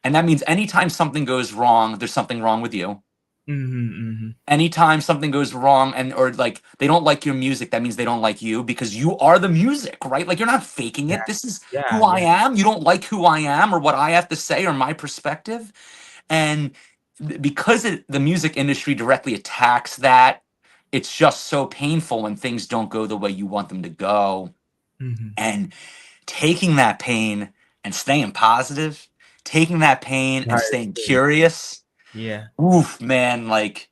And that means anytime something goes wrong, there's something wrong with you. Mm-hmm. Anytime something goes wrong and or like they don't like your music, that means they don't like you because you are the music, right? Like you're not faking Yeah, it. This is who yeah, I yeah. am. You don't like who I am or what I have to say or my perspective. And because the music industry directly attacks that, it's just so painful when things don't go the way you want them to go. Mm-hmm. And taking that pain and staying positive, taking that pain and Hardest staying thing. curious. Yeah. Oof, man, like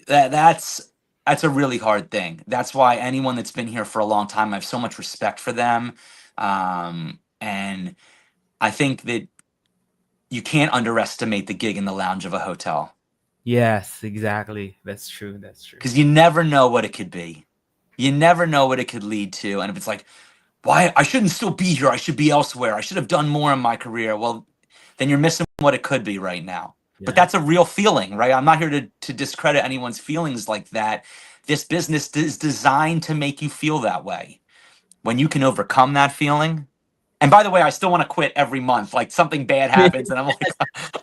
that's a really hard thing. That's why anyone that's been here for a long time, I have so much respect for them. And I think that you can't underestimate the gig in the lounge of a hotel Yes, exactly. That's true. That's true. because you never know what it could be. You never know what it could lead to. And if it's like, why I shouldn't still be here, I should be elsewhere. I should have done more in my career. Well, then you're missing what it could be right now. But Yeah. that's a real feeling, right? I'm not here to discredit anyone's feelings like that. This business is designed to make you feel that way. When you can overcome that feeling, and by the way, I still want to quit every month. Like something bad happens, and I'm like,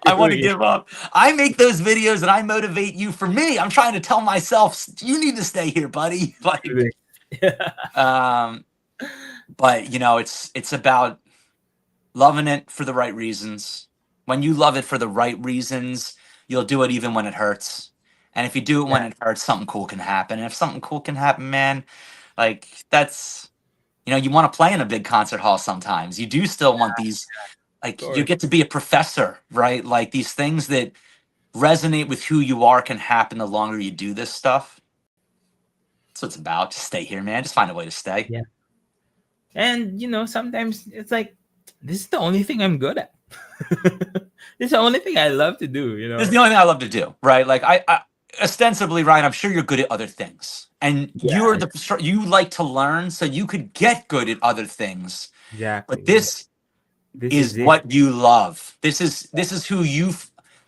I True, want to yeah. give up. I make those videos and I motivate you. For me, I'm trying to tell myself, you need to stay here, buddy. Like, Yeah. um, but you know, it's about loving it for the right reasons. When you love it for the right reasons, you'll do it even when it hurts. And if you do it Yeah. when it hurts, something cool can happen. And if something cool can happen, man, like that's you want to play in a big concert hall sometimes. You do still want these Of like you course. get to be a professor, right? Like these things that resonate with who you are can happen the longer you do this stuff. That's what it's about. Just stay here, man. Just find a way to stay. Yeah. And sometimes it's like this is the only thing I'm good at. This is the only thing I love to do, you This is know? the only thing I love to do, right? Like I ostensibly, Ryan, I'm sure you're good at other things, and Yeah, yeah. you like to learn, so you could get good at other things. But Exactly. Yeah. this This is is it. what you love. This is who you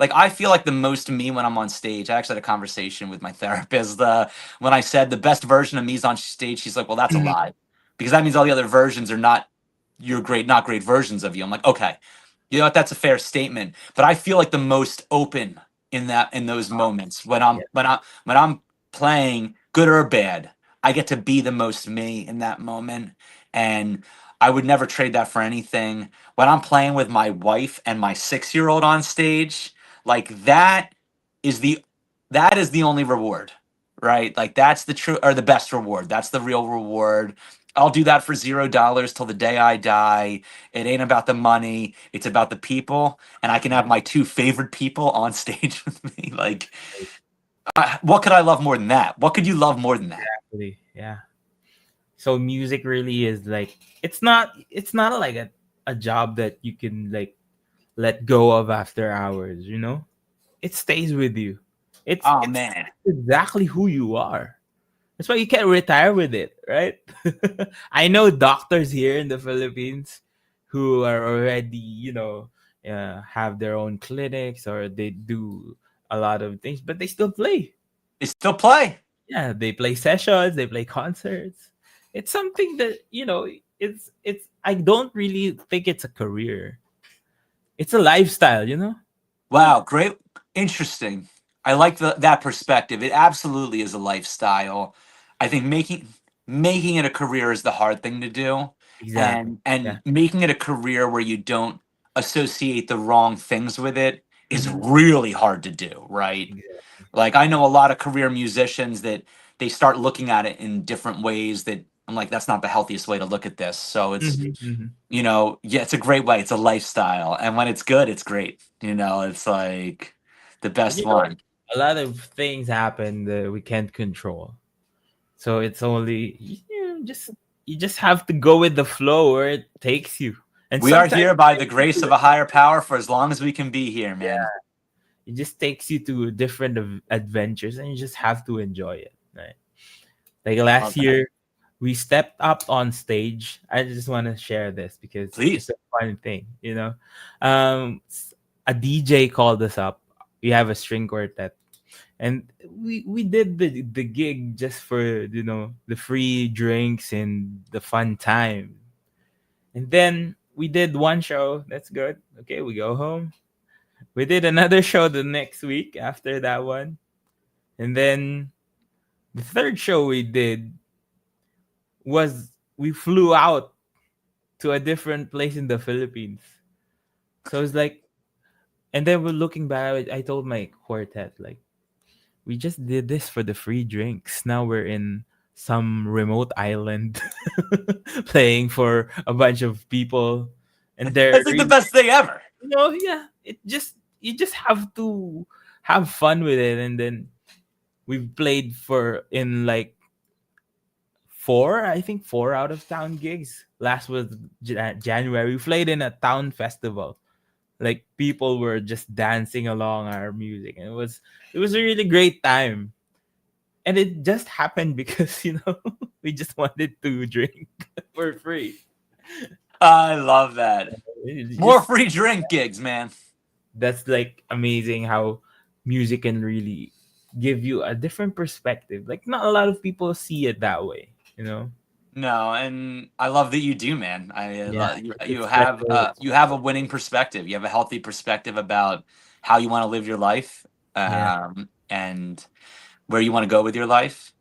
like. I feel like the most me when I'm on stage. I actually had a conversation with my therapist when I said the best version of me is on stage. She's like, "Well, that's a lie, because that means all the other versions are not not great versions of you." I'm like, "Okay, you know what? That's a fair statement." But I feel like the most open in those moments when Yeah. I'm playing good or bad. I get to be the most me in that moment, and I would never trade that for anything. When I'm playing with my wife and my 6-year-old on stage, like is the that is the only reward, right? Like that's the true or the best reward. That's the real reward. I'll do that for $0 till the day I die. It ain't about the money. It's about the people. And I can have my two favorite people on stage with me. Like, what could I love more than that? What could you love more than that? Exactly. Yeah. So music really is like it's not like a job that you can like let go of after hours, you know? It stays with you. It's Oh, it's man. exactly who you are. That's why you can't retire with it, right? I know doctors here in the Philippines who are already, have their own clinics or they do a lot of things, but they still play. They still play. Yeah, they play sessions, they play concerts. It's something that, it's I don't really think it's a career. It's a lifestyle, you know? Wow, great, interesting. I like that perspective. It absolutely is a lifestyle. I think making it a career is the hard thing to do, Exactly. and Yeah. making it a career where you don't associate the wrong things with it is Mhm. really hard to do, right? Exactly. Like I know a lot of career musicians that they start looking at it in different ways that I'm like, that's not the healthiest way to look at this. So it's, Mhm, mhm. yeah, it's a great way. It's a lifestyle. And when it's good, it's great. It's like the But best one. a lot of things happen that we can't control. So it's only you just have to go with the flow where it takes you. And We are sometimes here by it the takes you grace to of a higher power for as long as we can be here, man. yeah, it just takes you to different adventures, and you just have to enjoy it. Right? Like Love last that. year, we stepped up on stage. I just want to share this because it's Please. a fun thing, you know. A DJ called us up. We have a string quartet, and we did the gig just for the free drinks and the fun time. And then we did one show. That's good. Okay, we go home. We did another show the next week after that one, and then the third show we did was we flew out to a different place in the Philippines. So it's like, and then we're looking back. I told my quartet, like, we just did this for the free drinks. Now we're in some remote island playing for a bunch of people, and they're That's like the really, best thing ever. yeah. It just you just have to have fun with it, and then we've played for in like four, I think four out of town gigs. Last was January. We played in a town festival. Like people were just dancing along our music, and it was a really great time. And it just happened because we just wanted to drink for free. I love that. It More just free drink gigs, man. That's like amazing how music can really give you a different perspective. Like not a lot of people see it that way, you know. No, and I love that you do, man. Yeah, You, it's you a have special you have a winning perspective. You have a healthy perspective about how you want to live your life, yeah. and where you want to go with your life.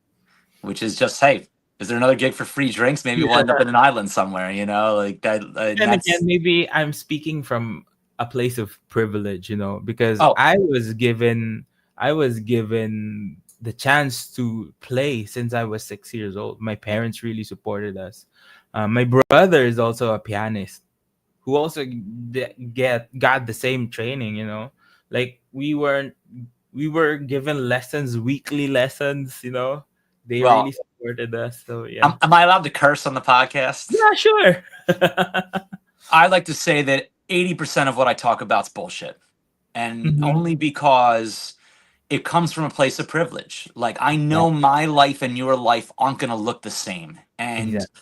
Which is just, hey, is there another gig for free drinks? Maybe we'll end up in an island somewhere. Like that. Then again, That's maybe I'm speaking from a place of privilege, because oh I was given the chance to play since I was 6 years old. My parents really supported us. My brother is also a pianist who also got the same training. Like we were given lessons, weekly lessons. They really well. supported us. So yeah, Am I allowed to curse on the podcast? yeah, sure. I like to say that 80% of what I talk about is bullshit, and Mhm. only because it comes from a place of privilege. Like I Yeah, know my life and your life aren't going to look the same, and exactly.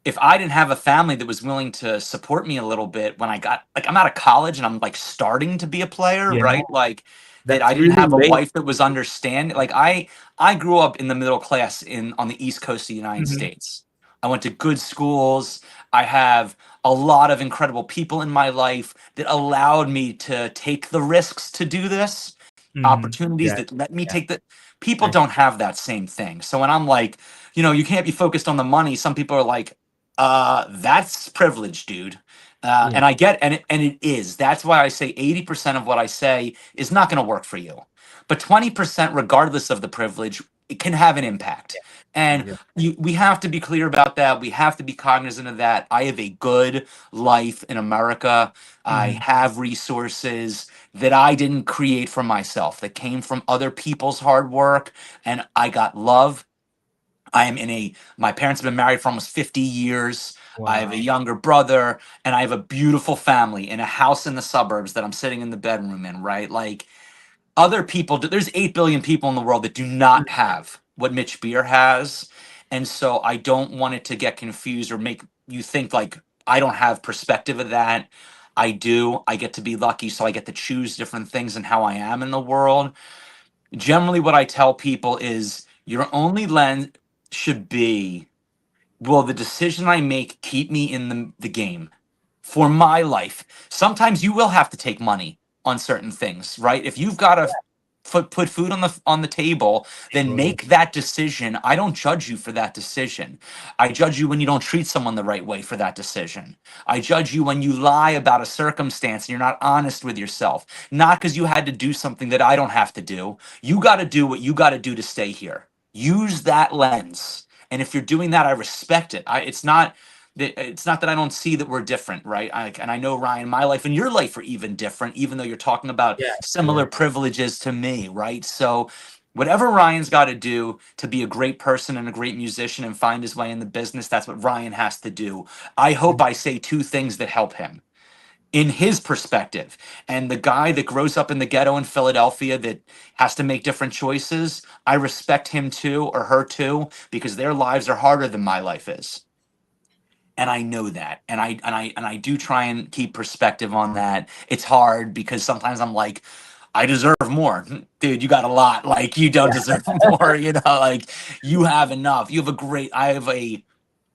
if I didn't have a family that was willing to support me a little bit when I got like I'm out of college and I'm like starting to be a player, Yeah, right? Like that I that's didn't really have a late. wife that was understanding. Like I grew up in the middle class in on the East Coast of the United Mhm. States. I went to good schools. I have a lot of incredible people in my life that allowed me to take the risks to do this. Mhm. Opportunities that Exactly. let me Yeah. take the people Nice. don't have that same thing. So when I'm like, you can't be focused on the money. Some people are like, that's privilege, dude. Yeah. And I get, and it is. That's why I say 80% of what I say is not going to work for you, but 20%, regardless of the privilege, it can have an impact. And Exactly. we have to be clear about that. We have to be cognizant of that. I have a good life in America. I Mhm. have resources that I didn't create for myself, that came from other people's hard work, and I got love. I am in a, my parents have been married for almost 50 years. I have a Wow. younger brother, and I have a beautiful family in a house in the suburbs that I'm sitting in the bedroom in, right? Like other people, there's 8 billion people in the world that do Mm. not have what Mitch Beer has. And so I don't want it to get confused or make you think like I don't have perspective of that. I do. I get to be lucky, so I get to choose different things and how I am in the world. Generally, what I tell people is your only lens should be, will the decision I make keep me in the game for my life? Sometimes you will have to take money on certain things, right? If you've got to put food on the table, then Totally. make that decision. I don't judge you for that decision. I judge you when you don't treat someone the right way for that decision. I judge you when you lie about a circumstance and you're not honest with yourself. Not because you had to do something that I don't have to do. You got to do what you got to do to stay here. Use that lens And if you're doing that, I respect it. It's not that I don't see that we're different, right? And I know, Ryan, my life and your life are even different, even though you're talking about Yeah, similar sure. privileges to me, right? So whatever Ryan's got to do to be a great person and a great musician and find his way in the business, that's what Ryan has to do. I hope I say two things that help him in his perspective. And the guy that grows up in the ghetto in Philadelphia that has to make different choices, I respect him too, or her too, because their lives are harder than my life is. And I know that. And I do try and keep perspective on that. It's hard because sometimes I'm like, I deserve more. Dude, you got a lot. Like, you don't deserve more, like, you have enough. I have a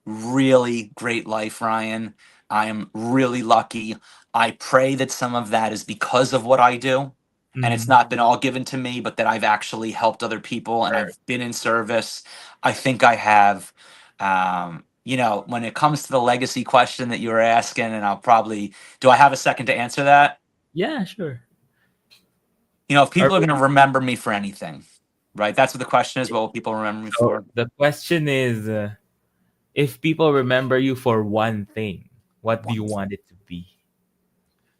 really great life, Ryan. I am really lucky. I pray that some of that is because of what I do. And it's Mm. not been all given to me, but that I've actually helped other people and I've been in service. I think I have. When it comes to the legacy question that you were asking, and do I have a second to answer that? Yeah, sure. If Or people are going to remember me for anything, right? That's what the question is. What will people remember me so for? the question is, if people remember you for one thing, what do you One. want it to be?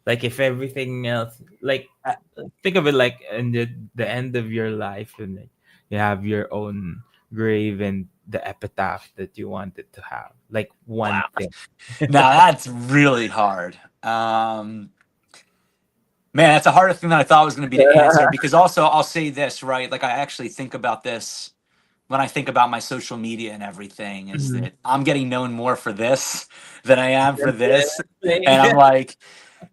Like if everything else, like Uh, think of it like in the end of your life, and like, you have your own grave and the epitaph that you wanted to have, like one Wow. thing. Now that's really hard. Man, that's a harder thing than I thought was going to be to answer, because also I'll say this, right? Like, I actually think about this when I think about my social media and everything, is Mhm. that I'm getting known more for this than I am for Then play, this. And I'm then like,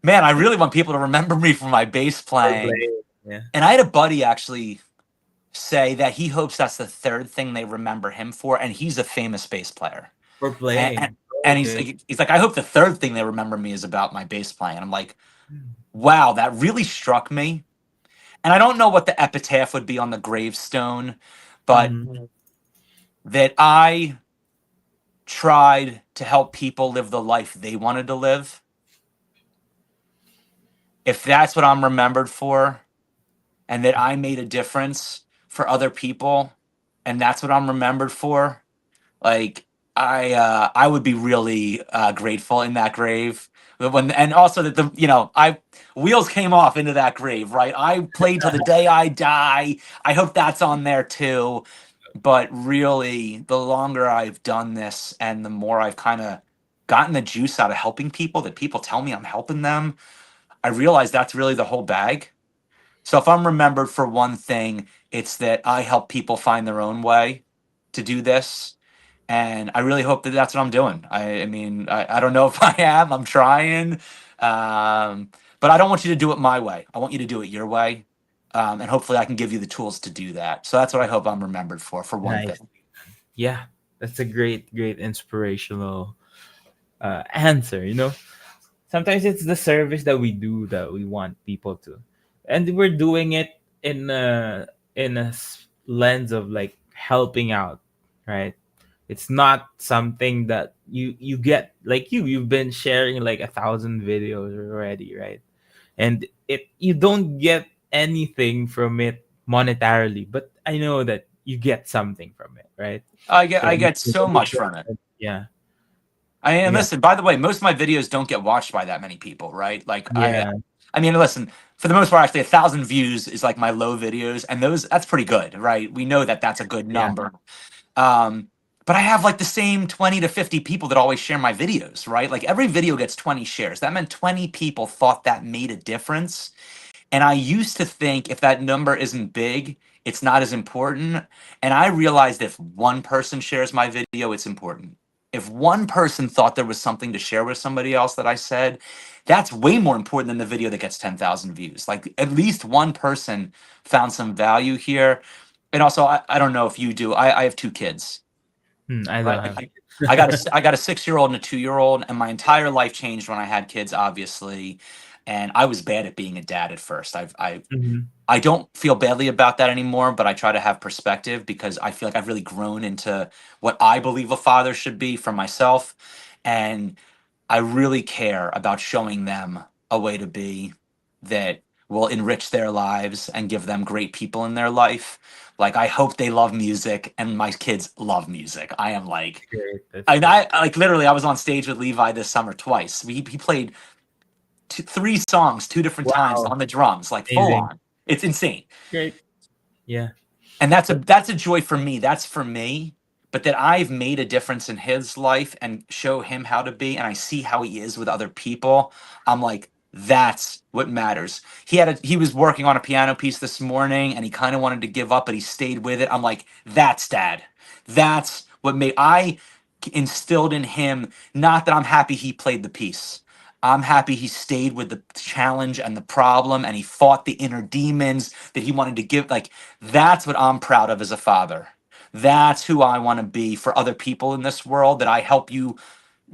man, I really want people to remember me for my bass playing. play. Yeah, And I had a buddy actually say that he hopes that's the third thing they remember him for, and he's a famous bass player. for And, and, playing. and he's Okay. like, he's like, I hope the third thing they remember me is about my bass playing. And I'm like, wow, that really struck me. And I don't know what the epitaph would be on the gravestone, but Mhm. that I tried to help people live the life they wanted to live. If that's what I'm remembered for, and that I made a difference for other people, and that's what I'm remembered for, like, I would be really grateful in that grave. And also that I wheels came off into that grave, right? I played till the day I die. I hope that's on there too. But really, the longer I've done this and the more I've kind of gotten the juice out of helping people, that people tell me I'm helping them, I realize that's really the whole bag. So if I'm remembered for one thing, it's that I help people find their own way to do this. And I really hope that that's what I'm doing. I mean, I don't know if I am. I'm trying. But I don't want you to do it my way. I want you to do it your way. And hopefully I can give you the tools to do that. So that's what I hope I'm remembered for one Nice. thing. Yeah, that's a great inspirational answer. Sometimes it's the service that we do that we want people to, and we're doing it in a lens of like helping out, right? It's not something that you get, like you've been sharing like 1,000 videos already, right? And you don't get anything from it monetarily, but I know that you get something from it, right? I From get so much from it. yeah, And yeah, listen, by the way, most of my videos don't get watched by that many people, right? Like, yeah, I mean, listen, for the most part, actually, 1,000 views is like my low videos, and that's pretty good, right? We know that that's a good yeah. number. Um, but I have like the same 20 to 50 people that always share my videos, right? Like, every video gets 20 shares. That meant 20 people thought that made a difference. And I used to think if that number isn't big, it's not as important. And I realized if one person shares my video, it's important. If one person thought there was something to share with somebody else that I said, that's way more important than the video that gets 10,000 views. Like, at least one person found some value here. And also, I don't know if you do. I have two kids, I right? don't have I got a 6-year-old and a 2-year-old, and my entire life changed when I had kids, obviously. And I was bad at being a dad at first. Mhm. I don't feel badly about that anymore, but I try to have perspective because I feel like I've really grown into what I believe a father should be for myself. And I really care about showing them a way to be that will enrich their lives and give them great people in their life. Like I hope they love music, and my kids love music. I am like, Great. That's great. I like literally. I was on stage with Levi this summer twice. He played three songs 2 different times Wow. on the drums, like full Amazing. on. It's insane. Great. Yeah. And that's a joy for me. That's for me. But that I've made a difference in his life and show him how to be, and I see how he is with other people. I'm like, that's what matters. He was working on a piano piece this morning, and he kind of wanted to give up, but he stayed with it. I'm like, that's dad. That's what made I instilled in him. Not that I'm happy he played the piece. I'm happy he stayed with the challenge and the problem, and he fought the inner demons that he wanted to give. Like, that's what I'm proud of as a father. That's who I want to be for other people in this world, that I help you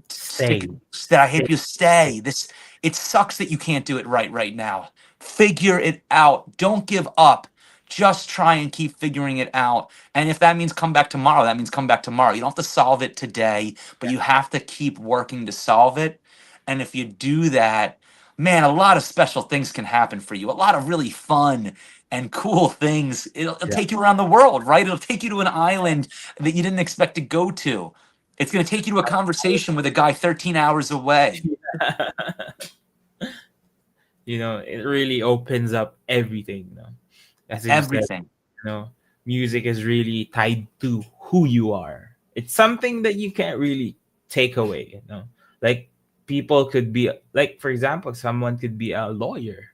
stick, Stay. that I help Stay. you stay. This, it sucks that you can't do it right now. Figure it out. Don't give up. Just try and keep figuring it out. And if that means come back tomorrow, that means come back tomorrow. You don't have to solve it today, but you have to keep working to solve it. And if you do that, man, a lot of special things can happen for you. A lot of really fun and cool things. It'll Yeah. take you around the world, right? It'll take you to an island that you didn't expect to go to. It's going to take you to a conversation with a guy 13 hours away. It really opens up everything. As you said, Everything. music is really tied to who you are. It's something that you can't really take away. Like people could be like, for example, someone could be a lawyer,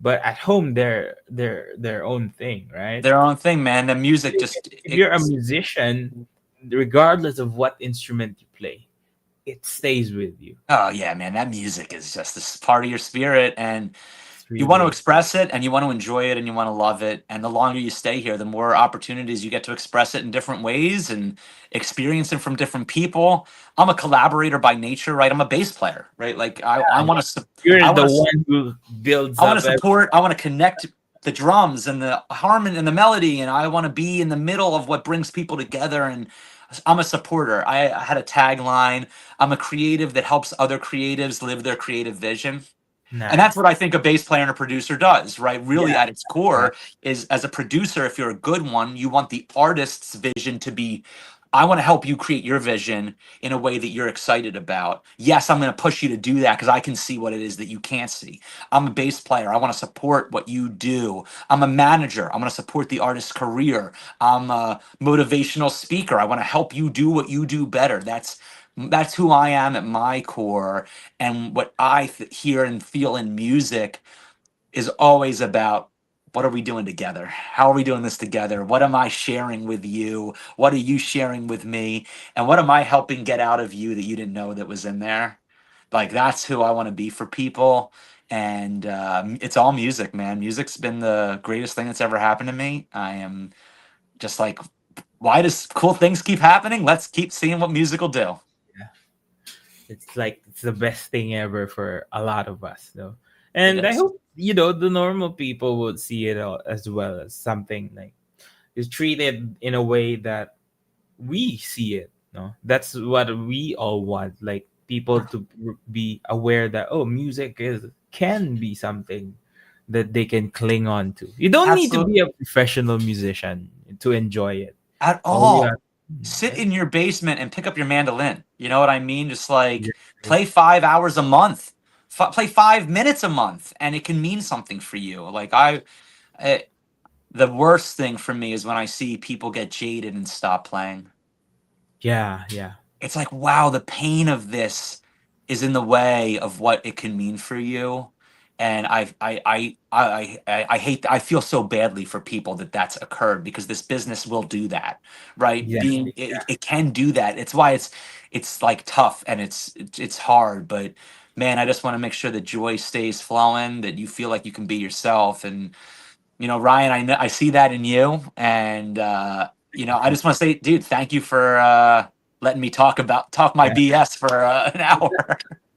but at home they're their own thing, right? Their own thing, man. The music just, If you're a musician, regardless of what instrument you play, it stays with you. oh yeah, man, that music is just this part of your spirit, and It's you want to really express it, and you want to enjoy it, and you want to love it. And the longer you stay here, the more opportunities you get to express it in different ways and experience it from different people. I'm a collaborator by nature, right? I'm a bass player, right? Like I want to you're I the want to one who builds I want up. to support, I want to connect the drums and the harmony and the melody, and I want to be in the middle of what brings people together. And I'm a supporter. I had a tagline. I'm a creative that helps other creatives live their creative vision. And that's Nice. what I think a bass player and a producer does, right? Really, Yeah. at its core, is as a producer, if you're a good one, you want the artist's vision to be. I want to help you create your vision in a way that you're excited about. Yes, I'm going to push you to do that because I can see what it is that you can't see. I'm a bass player. I want to support what you do. I'm a manager. I'm going to support the artist's career. I'm a motivational speaker. I want to help you do what you do better. That's who I am at my core. And what I hear and feel in music is always about, what are we doing together? How are we doing this together? What am I sharing with you? What are you sharing with me? And what am I helping get out of you that you didn't know that was in there? Like, that's who I want to be for people. And it's all music, man. Music's been the greatest thing that's ever happened to me. I am just like, why does cool things keep happening? Let's keep seeing what music will do. Yeah. It's like it's the best thing ever for a lot of us, though. It And I is. hope the normal people would see it as well as something like is treated in a way that we see it. No, that's what we all want. Like people to be aware that music is can be something that they can cling on to. You don't need to Absolutely. be a professional musician to enjoy it. At All you have, all. Sit in your basement and pick up your mandolin. You know what I mean? Just like yeah, play 5 hours a month, play 5 minutes a month, and it can mean something for you. Like I, the worst thing for me is when I see people get jaded and stop playing. yeah, yeah. It's like, wow, the pain of this is in the way of what it can mean for you. And I hate, I feel so badly for people that that's occurred, because this business will do that, right? Exactly. It can do that. It's why it's like tough, and it's hard. But man, I just want to make sure that joy stays flowing, that you feel like you can be yourself. And Ryan, I see that in you. And I just want to say, dude, thank you for letting me talk my Yeah. BS for an hour.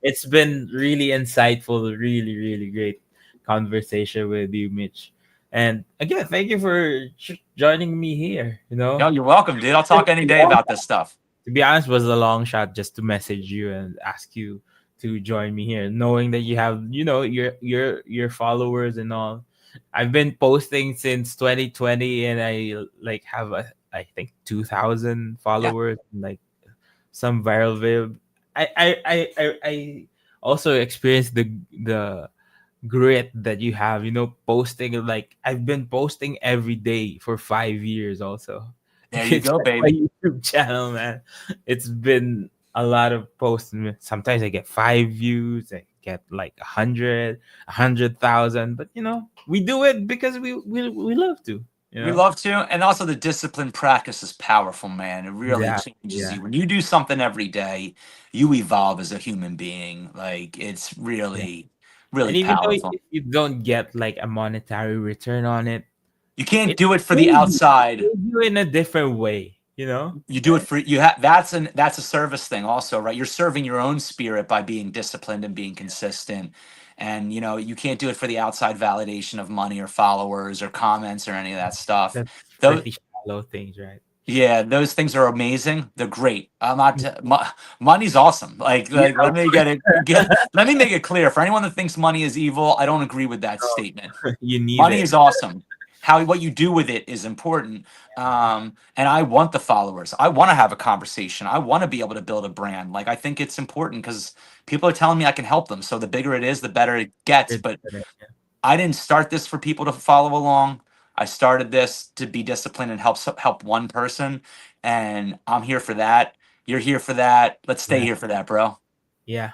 It's been really insightful, really, really great conversation with you, Mitch. And again, thank you for joining me here. No, you're welcome, dude. I'll talk any day about this stuff. To be honest, was a long shot just to message you and ask you to join me here, knowing that you have, your followers and all. I've been posting since 2020, and I like have I think 2,000 Yeah. followers, and like some viral video. I also experienced the grit that you have, posting. Like, I've been posting every day for 5 years also. There You you can go, check my baby. YouTube channel, man. It's been a lot of posts. Sometimes I get 5 views, I get like 100,000. But we do it because we love to, you We know. love to, and also the discipline practice is powerful, man. It really Yeah, changes yeah, you. When you do something every day, you evolve as a human being. Like it's yeah. really, And really even though powerful. if you don't get like a monetary return on it, You can't it do it for the shows you, it outside. shows you in a different way, you know? You do it Right? for you have that's a service thing also, right? You're serving your own spirit by being disciplined and being consistent. And you can't do it for the outside validation of money or followers or comments or any of that stuff. That's Though pretty shallow things, right? yeah, those things are amazing. They're great. I'm not money's awesome. Yeah, Like let of me course. let me make it clear for anyone that thinks money is evil, I don't agree with that statement. You need Money it. is awesome. How what you do with it is important. And I want the followers. I want to have a conversation. I want to be able to build a brand. Like I think it's important because people are telling me I can help them. So the bigger it is, the better it gets. Good But for it, yeah. I didn't start this for people to follow along. I started this to be disciplined and help one person. And I'm here for that. You're here for that. Let's stay Yeah. here for that, bro. Yeah.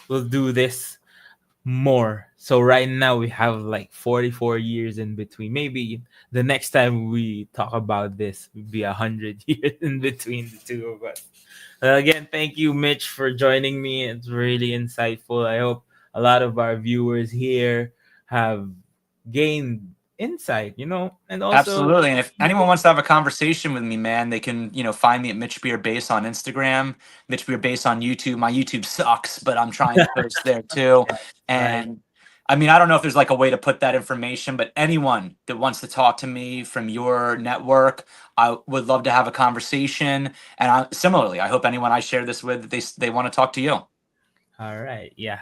We'll do this more. So right now we have like 44 years in between. Maybe the next time we talk about this will be 100 years in between the two of us. Again, thank you, Mitch, for joining me. It's really insightful. I hope a lot of our viewers here have gained insight, and also Absolutely. And if anyone wants to have a conversation with me, man, they can, find me at Mitch Beer Bass on Instagram, Mitch Beer Bass on YouTube. My YouTube sucks, but I'm trying to post there too. right. And I mean, I don't know if there's like a way to put that information, but anyone that wants to talk to me from your network, I would love to have a conversation. And similarly, I hope anyone I share this with, they want to talk to you. All right. Yeah.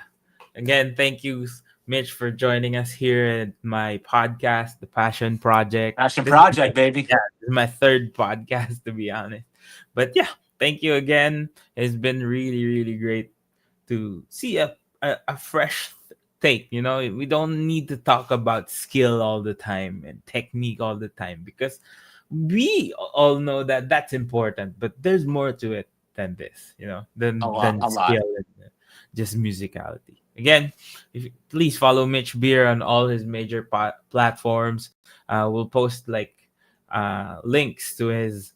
Again, thank you, Mitch, for joining us here at my podcast, The Passion Project. Passion This is my, Project, baby. yeah, this is my third podcast, to be honest. But yeah, thank you again. It's been really, really great to see a fresh take. We don't need to talk about skill all the time and technique all the time, because we all know that that's important, but there's more to it than this, A than lot, a lot. skill and just musicality. Again, please follow Mitch Beer on all his major platforms. We'll post like links to his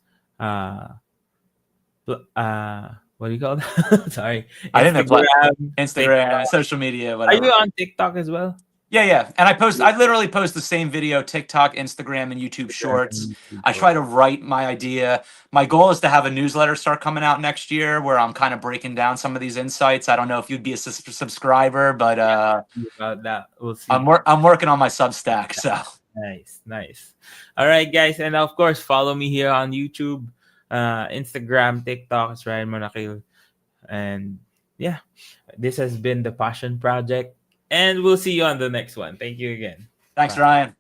what do you call it? Sorry, I think they're Instagram, Instagram, TikTok. social media, Are you whatever. on TikTok as well? Yeah, yeah. And I literally post the same video, TikTok, Instagram, and YouTube Instagram Shorts. and YouTube I Shorts. try to write my idea. My goal is to have a newsletter start coming out next year where I'm kind of breaking down some of these insights. I don't know if you'd be a Yeah, subscriber, but see about that. We'll see. I'm working on my Substack. So Nice, nice. All right, guys, and of course, follow me here on YouTube, Instagram, TikTok. It's Ryan Monakil, and yeah, this has been the Passion Project, and we'll see you on the next one. Thank you again. thanks, Bye. Ryan.